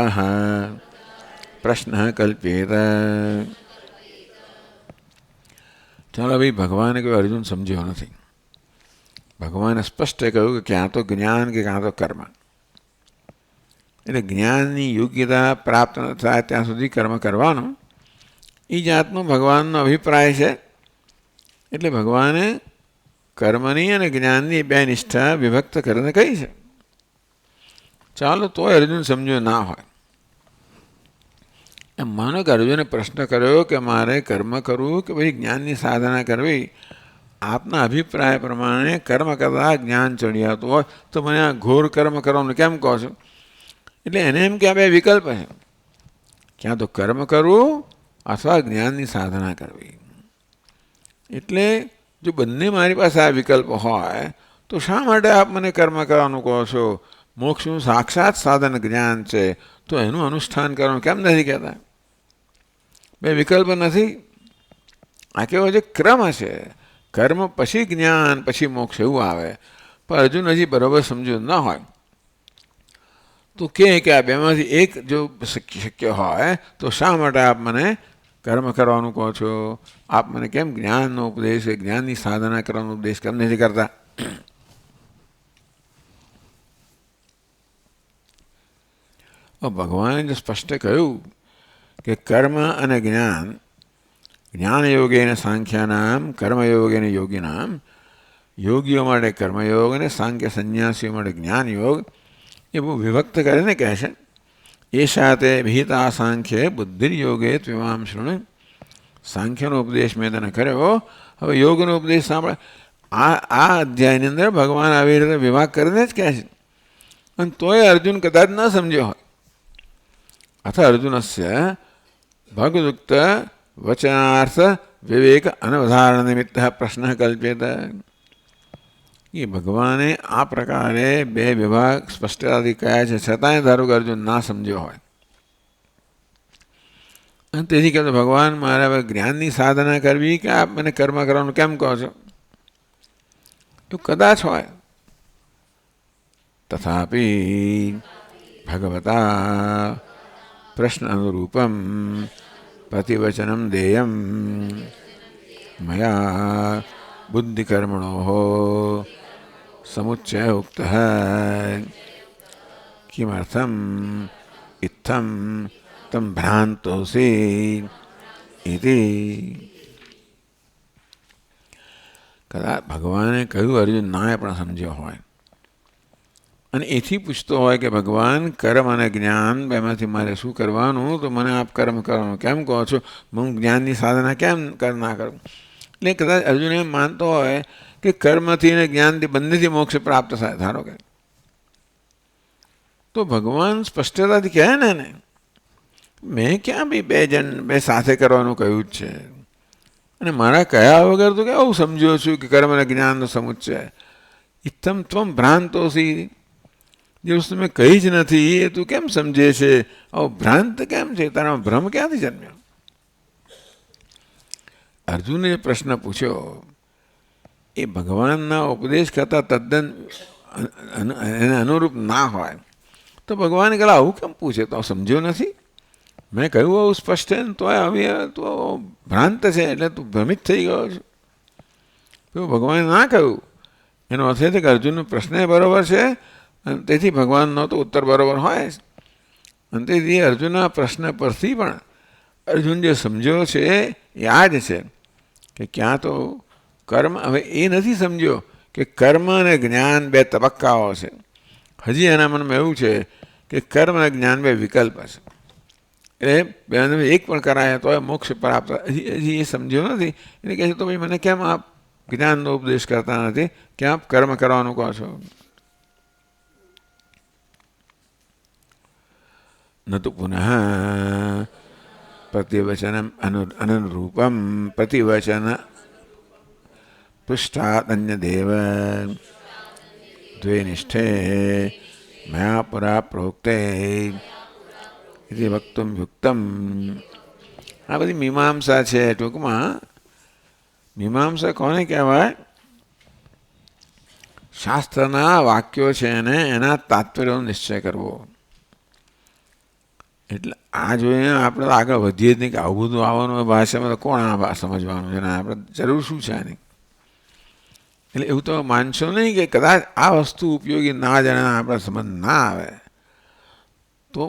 પ્રશ્ન કલ્પ્યેત. ચાલો ભાઈ, ભગવાને કોઈ અર્જુન સમજ્યો નથી. ભગવાને સ્પષ્ટ કહ્યું કે ક્યાં તો જ્ઞાન કે ક્યાં તો કર્મ. એટલે જ્ઞાનની યોગ્યતા પ્રાપ્ત ન થાય ત્યાં સુધી કર્મ કરવાનો એ જાતનો ભગવાનનો અભિપ્રાય છે. એટલે ભગવાને કર્મની અને જ્ઞાનની બે નિષ્ઠા વિભક્ત કરીને કહી છે. ચાલો તોય અર્જુન સમજ્યો ના હોય. એમ માનો કે અર્જુને પ્રશ્ન કર્યો કે મારે કર્મ કરવું કે પછી જ્ઞાનની સાધના કરવી, આપના અભિપ્રાય પ્રમાણે કર્મ કરતાં જ્ઞાન ચડિયાતું હોય તો મને આ ઘોર કર્મ કરવાનું કેમ કહો છો? એટલે એને એમ કે આ બે વિકલ્પ છે, ક્યાં તો કર્મ કરવું અથવા જ્ઞાનની સાધના કરવી. એટલે જો બંને મારી પાસે આ વિકલ્પ હોય તો શા માટે આપ મને કર્મ કરવાનું કહો છો? મોક્ષનું સાક્ષાત સાધન જ્ઞાન છે, તો એનું અનુષ્ઠાન કરવાનું કેમ નથી કહેતા? બે વિકલ્પ નથી. આ કેવો છે ક્રમ છે, કર્મ પછી જ્ઞાન પછી મોક્ષ એવું આવે. પણ અર્જુન હજી બરાબર સમજ્યું ન હોય તો કે આ બેમાંથી એક જો શક્ય હોય તો શા માટે આપ મને કર્મ કરવાનું કહો છો? આપ મને કેમ જ્ઞાનનો ઉપદેશ, જ્ઞાનની સાધના કરવાનો ઉપદેશ કેમ નથી કરતા? ભગવાને જો સ્પષ્ટ કહ્યું કે કર્મ અને જ્ઞાન, જ્ઞાનયોગેન સાંખ્યાનામ કર્મયોગેન યોગીનામ, યોગીઓ માટે કર્મયોગ અને સાંખ્ય સંન્યાસીઓ માટે જ્ઞાન યોગ, એ બહુ વિભક્ત કરીને કહે છે. એ સાથે વિહિતા સાંખ્ય બુદ્ધિર્યોગે ત્વિમામ શૃણુ. સાંખ્યનો ઉપદેશ મેં તને કર્યો, હવે યોગનો ઉપદેશ સાંભળે. આ અધ્યાયની અંદર ભગવાન આવી રીતે વિભાગ કરીને જ કહે છે. અને તોય અર્જુન કદાચ ન સમજ્યો હોય. અથ અર્જુનસ્ય ભગદુક્ત વચનાર્થ વિવેક અનવધારણ નિમિત્ત પ્રશ્ન કલ્પ્યત. એ ભગવાને આ પ્રકારે બે વિભાગ સ્પષ્ટતાથી કહ્યા છે, છતાંય ધારો કે અર્જુન ના સમજ્યો હોય. અને તેથી કહેતો ભગવાન મારે હવે જ્ઞાનની સાધના કરવી કે આપ મને કર્મ કરવાનું કેમ કહો છો? તો કદાચ હોય. તથાપી ભગવતા પ્રશ્ન અનુરૂપમ પ્રતિવચનમ દેયમ મયા બુદ્ધિકર્મણો સમુચ્ચય ઉક્ત કિમર્થમ ઇત્થમ તમ ભ્રાંતોસી ઇતિ. કદાચ ભગવાને કહ્યું અર્જુન નાએ પણ સમજ્યો હોય અને એથી પૂછતો હોય કે ભગવાન કર્મ અને જ્ઞાન બેમાંથી મારે શું કરવાનું? તો મને આપ કર્મ કરવાનું કેમ કહો છો? હું જ્ઞાનની સાધના કેમ ના કરું? એટલે કદાચ અર્જુન એમ માનતો હોય કે કર્મથી અને જ્ઞાનથી બંનેથી મોક્ષ પ્રાપ્ત થાય. ધારો કે તો ભગવાન સ્પષ્ટતાથી કહે ને મેં ક્યાં બી બે સાથે કરવાનું કહ્યું જ છે. અને મારા કયા વગર તો કેવું સમજ્યો છું કે કર્મ અને જ્ઞાનનો સમુચ્ચય. ઇત્થમ ત્વમ ભ્રાંતોસી. જે વસ્તુ મેં કહી જ નથી એ તું કેમ સમજે છે? આવો ભ્રાંત કેમ છે? તારા ભ્રમ ક્યાંથી જન્મ્યો? અર્જુને જે પ્રશ્ન પૂછ્યો એ ભગવાનના ઉપદેશ કરતાં તદ્દન એને અનુરૂપ ના હોય તો ભગવાને કહે આવું કેમ પૂછે? તો સમજ્યો નથી? મેં કહ્યું આવું સ્પષ્ટ છે ને તોય હવે તો ભ્રાંત છે એટલે તું ભ્રમિત થઈ ગયો છે. તો ભગવાને ના કહ્યું એનો અર્થ એ છે કે અર્જુનનો પ્રશ્ન બરાબર છે અને તેથી ભગવાનનો તો ઉત્તર બરાબર હોય. અને તેથી અર્જુનના પ્રશ્ન પરથી પણ અર્જુન જે સમજ્યો છે એ આ જ છે કે ક્યાં તો કર્મ, હવે એ નથી સમજ્યો કે કર્મ અને જ્ઞાન બે તબક્કાઓ છે. હજી એના મનમાં એવું છે કે કર્મ અને જ્ઞાન બે વિકલ્પ છે. એટલે બે એક પણ કરાય તો મોક્ષ પ્રાપ્ત. હજી એ સમજ્યો નથી. એટલે કહે છે તો ભાઈ મને કેમ આપ જ્ઞાનનો ઉપદેશ કરતા નથી? કેમ આપ કર્મ કરવાનું કહો છો? ન તો પુનઃ પ્રતિવચનમ અનુરૂપમ પ્રતિવચન પૃષ્ઠાત અન્ય દેવ દ્વે નિષ્ઠે મયા પુરા પ્રોક્તે ઇતિ વક્તુમ યુક્તમ. આ બધી મીમાંસા છે. ટૂંકમાં મીમાંસા કોને કહેવાય? શાસ્ત્રના વાક્યો છે એને એના તાત્પર્યનો નિશ્ચય કરવો. એટલે આ જોઈએ આપણે આગળ વધીએ જ નહીં કે આવું બધું આવવાનું હોય ભાષામાં તો કોણ આ સમજવાનું છે ને આપણે જરૂર શું છે આની? એટલે એવું તો માનશો નહીં કે કદાચ આ વસ્તુ ઉપયોગી ના જાણે આપણે સમજ ના આવે તો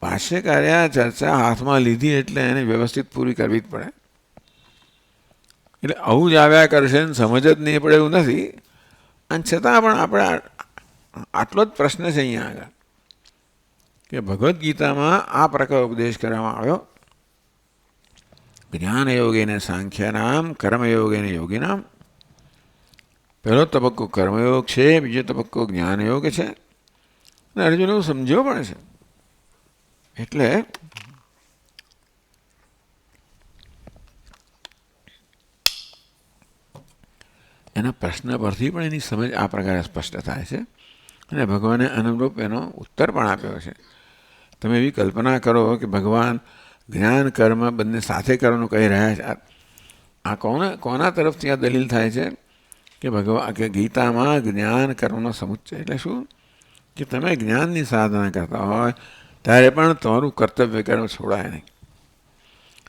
ભાષ્યકારે ચર્ચા હાથમાં લીધી એટલે એને વ્યવસ્થિત પૂરી કરવી જ પડે. એટલે આવું જ આવ્યા કરશે ને સમજ જ નહીં પડે એવું નથી. અને છતાં પણ આપણે આટલો જ પ્રશ્ન છે અહીંયા આગળ કે ભગવદ્ ગીતામાં આ પ્રકાર ઉપદેશ કરવામાં આવ્યો. જ્ઞાન યોગેને સાંખ્યનામ કર્મયોગેને યોગીનામ. પહેલો તબક્કો કર્મયોગ છે, બીજો તબક્કો જ્ઞાન યોગ છે. અને અર્જુન એવું સમજ્યો પણ છે. એટલે એના પ્રશ્ન પરથી પણ એની સમજ આ પ્રકારે સ્પષ્ટ થાય છે. અને ભગવાને અનુરૂપ એનો ઉત્તર પણ આપ્યો છે. તમે એવી કલ્પના કરો કે ભગવાન જ્ઞાન કર્મ બંને સાથે કરવાનું કહી રહ્યા છે. આ કોના તરફથી આ દલીલ થાય છે કે ભગવાન કે ગીતામાં જ્ઞાન કર્મનો સમુચ્ચય એટલે શું કે તમે જ્ઞાનની સાધના કરતા હોય ત્યારે પણ તમારું કર્તવ્ય કર્મ છોડાય નહીં.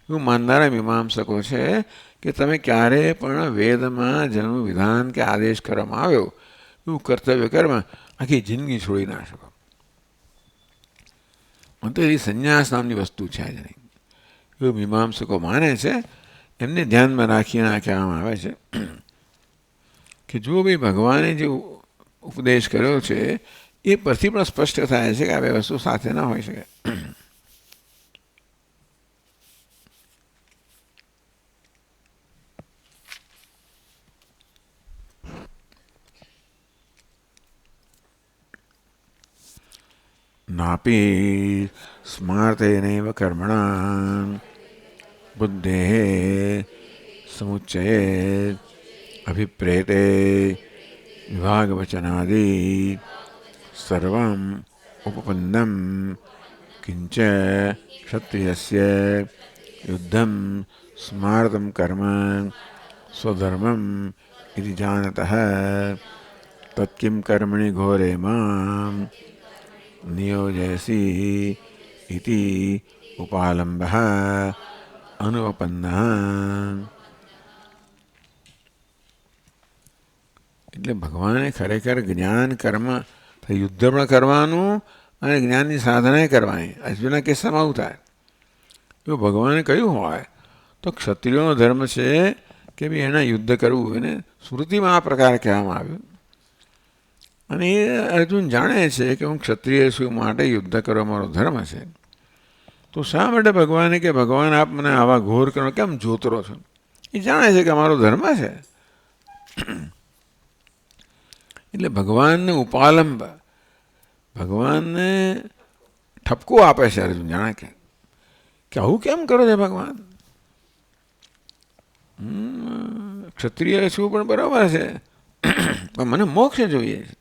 એવું માનનારા મીમાંસકો છે કે તમે ક્યારેય પણ વેદમાં જેનું વિધાન કે આદેશ કરવામાં આવ્યો એવું કર્તવ્ય કર્મ આખી જિંદગી છોડી ના શકો. તો એ સંન્યાસ નામની વસ્તુ છે જ નહીં એવું મીમાંસકો માને છે. એમને ધ્યાનમાં રાખીને આ કહેવામાં આવે છે કે જો ભાઈ ભગવાને જે ઉપદેશ કર્યો છે એ પરથી પણ સ્પષ્ટ થાય છે કે આ બે વસ્તુ સાથે ના હોઈ શકે. નાપી સ્માર્તેનૈવ કર્મણા બુદ્ધેઃ સમુચ્ચયે અભિપ્રેતે વિભાગવચનાદિ સર્વમ ઉપપન્નમ કિંચ ક્ષત્રિયસ્ય યુદ્ધમ સ્માર્તમ કર્મ સ્વધર્મમ ઇતિ જાનતઃ તત્કિમ કર્મણિ ઘોરે મામ નિયોજયસી ઇતિ ઉપાલંબઃ અનુપન્નઃ. એટલે ભગવાને ખરેખર જ્ઞાન કર્મ યુદ્ધ પણ કરવાનું અને જ્ઞાનની સાધના કરવાની. અર્જુનના કિસ્સામાં આવું થાય. જો ભગવાને કહ્યું હોય તો ક્ષત્રિયોનો ધર્મ છે કે ભાઈ એના યુદ્ધ કરવું એને શ્રુતિમાં આ પ્રકાર કહેવામાં આવ્યું. અને એ અર્જુન જાણે છે કે હું ક્ષત્રિય છું માટે યુદ્ધ કરવો મારો ધર્મ છે. તો શા માટે ભગવાને કે ભગવાન આપ મને આવા ઘોર કરો કેમ જોતરો છો? એ જાણે છે કે મારો ધર્મ છે. એટલે ભગવાનને ઉપાલંબ ભગવાનને ઠપકો આપે છે અર્જુન જાણે કે આવું કેમ કરો છો ભગવાન? ક્ષત્રિય છું પણ બરાબર છે પણ મને મોક્ષ જોઈએ છે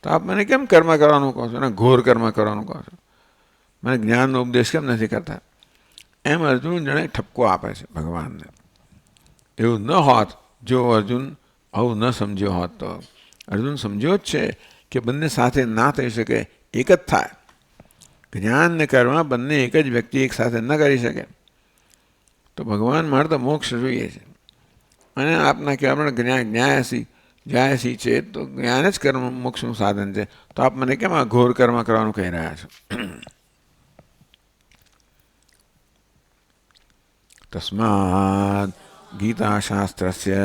તો આપ મને કેમ કર્મ કરવાનું કહો છો અને ઘોર કર્મ કરવાનું કહો છો? મને જ્ઞાનનો ઉપદેશ કેમ નથી કરતા? એમ અર્જુન જાણે ઠપકો આપે છે ભગવાનને. એવું ન હોત જો અર્જુન આવું ન સમજ્યો હોત તો. અર્જુન સમજ્યો જ છે કે બંને સાથે ના થઈ શકે, એક જ થાય. જ્ઞાન ને કર્મ બંને એક જ વ્યક્તિ એક સાથે ન કરી શકે. તો ભગવાન મારે તો મોક્ષ જોઈએ છે અને આપના કહેવા ન્યાયસી છે તો જ્ઞાન જ કર્મ મોક્ષનું સાધન છે. તો આપ મને કેમ આ ઘોર કર્મ કરવાનું કહી રહ્યા છો? તસ્માદ ગીતાશાસ્ત્રસ્ય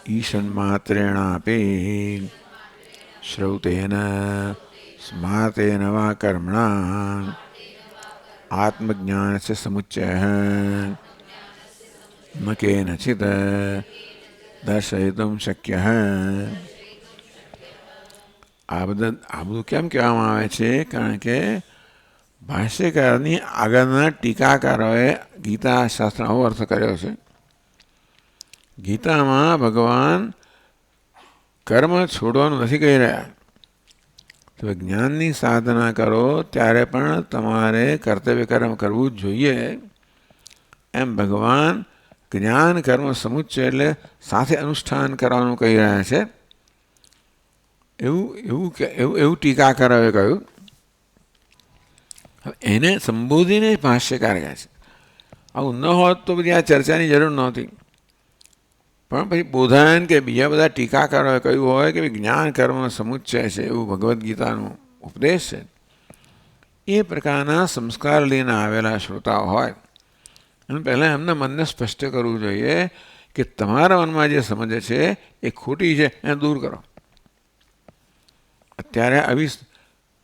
ઈશન્માત્રેણાપી શ્રૌતેન સ્માર્તેન વા કર્મણા આત્મજ્ઞાનસ્ય સમુચ્ચયઃ ન કેનચિત દર્શયિતુમ શક્યઃ. આ બધું કેમ કહેવામાં આવે છે? કારણ કે ભાષ્યકારની આગળના ટીકાકારોએ ગીતા શાસ્ત્રનો આવો અર્થ કર્યો છે. ગીતામાં ભગવાન કર્મ છોડવાનું નથી કહી રહ્યા. તો જ્ઞાનની સાધના કરો ત્યારે પણ તમારે કર્તવ્ય કર્મ કરવું જ જોઈએ. એમ ભગવાન જ્ઞાન કર્મ સમુચ્ચય એટલે સાથે અનુષ્ઠાન કરવાનું કહી રહ્યા છે. એવું ટીકાકારોએ કહ્યું. એને સંબોધીને ભાષ્યકાર કહે છે. આવું ન હોત તો બધી આ ચર્ચાની જરૂર નહોતી. પણ પછી બોધાયન કે બીજા બધા ટીકાકારોએ કહ્યું હોય કે જ્ઞાન કર્મ સમુચ્ચય છે એવું ભગવદ્ ગીતાનો ઉપદેશ છે. એ પ્રકારના સંસ્કાર લઈને આવેલા શ્રોતાઓ હોય અને પહેલાં એમના મનને સ્પષ્ટ કરવું જોઈએ કે તમારા મનમાં જે સમજ છે એ ખોટી છે એને દૂર કરો. અત્યારે આવી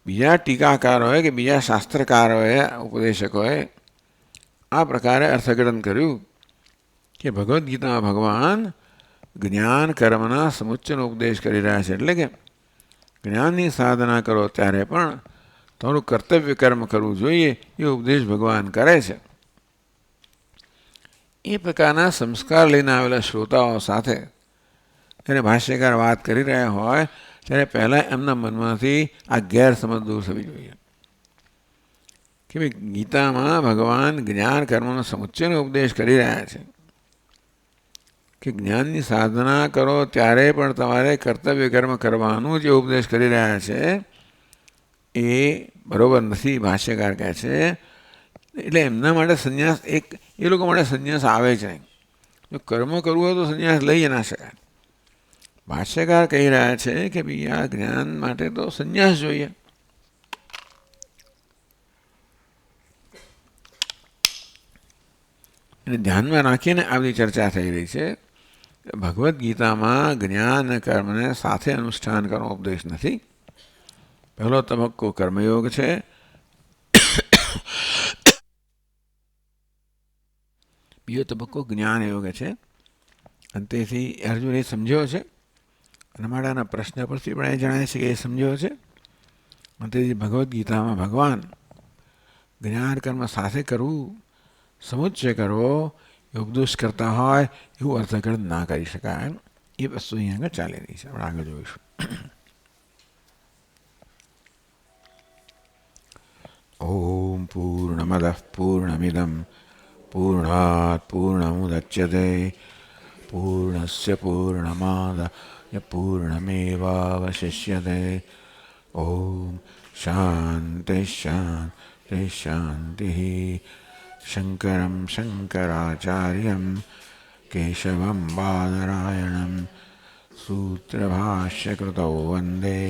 બીજા ટીકાકારોએ કે બીજા શાસ્ત્રકારોએ ઉપદેશકોએ આ પ્રકારે અર્થઘટન કર્યું કે ભગવદ્ ગીતામાં ભગવાન જ્ઞાન કર્મના સમુચ્ચયનો ઉપદેશ કરી રહ્યા છે. એટલે કે જ્ઞાનની સાધના કરો ત્યારે પણ તમારું કર્તવ્ય કર્મ કરવું જોઈએ એ ઉપદેશ ભગવાન કરે છે. એ પ્રકારના સંસ્કાર લઈને આવેલા શ્રોતાઓ સાથે જ્યારે ભાષ્યકાર વાત કરી રહ્યા હોય ત્યારે પહેલાં એમના મનમાંથી આ ગેરસમજ દૂર થવી જોઈએ કે ભાઈ ગીતામાં ભગવાન જ્ઞાન કર્મનો સમુચ્ચયનો ઉપદેશ કરી રહ્યા છે કે જ્ઞાનની સાધના કરો ત્યારે પણ તમારે કર્તવ્ય કર્મ કરવાનું જે ઉપદેશ કરી રહ્યા છે એ બરોબર નથી, ભાષ્યકાર કહે છે. એટલે એમના માટે સંન્યાસ એ લોકો માટે સંન્યાસ આવે જ નહીં. જો કર્મ કરવું હોય તો સંન્યાસ લઈ ના શકાય. ભાષ્યકાર કહી રહ્યા છે કે ભાઈ આ જ્ઞાન માટે તો સંન્યાસ જોઈએ. એને ધ્યાનમાં રાખીને આ બધી ચર્ચા થઈ રહી છે. ભગવદ્ ગીતામાં જ્ઞાન અને કર્મને સાથે અનુષ્ઠાન કરવાનો ઉપદેશ નથી. પહેલો તબક્કો કર્મયોગ છે, બીજો તબક્કો જ્ઞાન યોગ છે. અને તેથી અર્જુન એ સમજ્યો છે. અને મારાના પ્રશ્ન પરથી પણ એ જણાય છે કે એ સમજ્યો છે. અને તેથી ભગવદ્ ગીતામાં ભગવાન જ્ઞાન કર્મ સાથે કરવું, સમુચ્ચય કરવો એ ઉપદેશ કરતા હોય એવું અર્થઘટન ના કરી શકાય. એ વસ્તુ અહીં આગળ ચાલી રહી છે. આપણે આગળ જોઈશું. ઓમ પૂર્ણમદ પૂર્ણમિદમ પૂર્ણાત પૂર્ણમુદચ્યતે પૂર્ણસ્ય પૂર્ણમાદાય પૂર્ણમેવાવશિષ્યતે. ઓમ શાંતિ શાંતિ શાંતિ. શંકરમ શંકરાચાર્યમ કેશવમ બાદરાયણમ સૂત્રભાષ્યકૃતૌ વંદે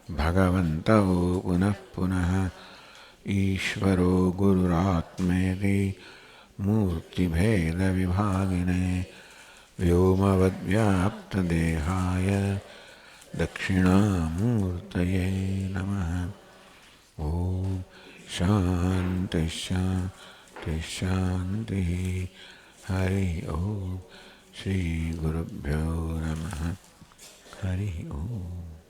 ભગવन्तौ પુનઃ પુનઃ. ઈશ્વરો ગુરુરાત્મેતિ મૂર્તિભેદવિભાગિને વ્યોમવદ્વ્યાપ્તદેહાય દક્ષિણામૂર્તયે નમઃ. ઓમ શાંતિ શાંતિ શાંતિ. હરિ ઓમ. શ્રી ગુરુભ્યો નમઃ. હરિ ઓમ.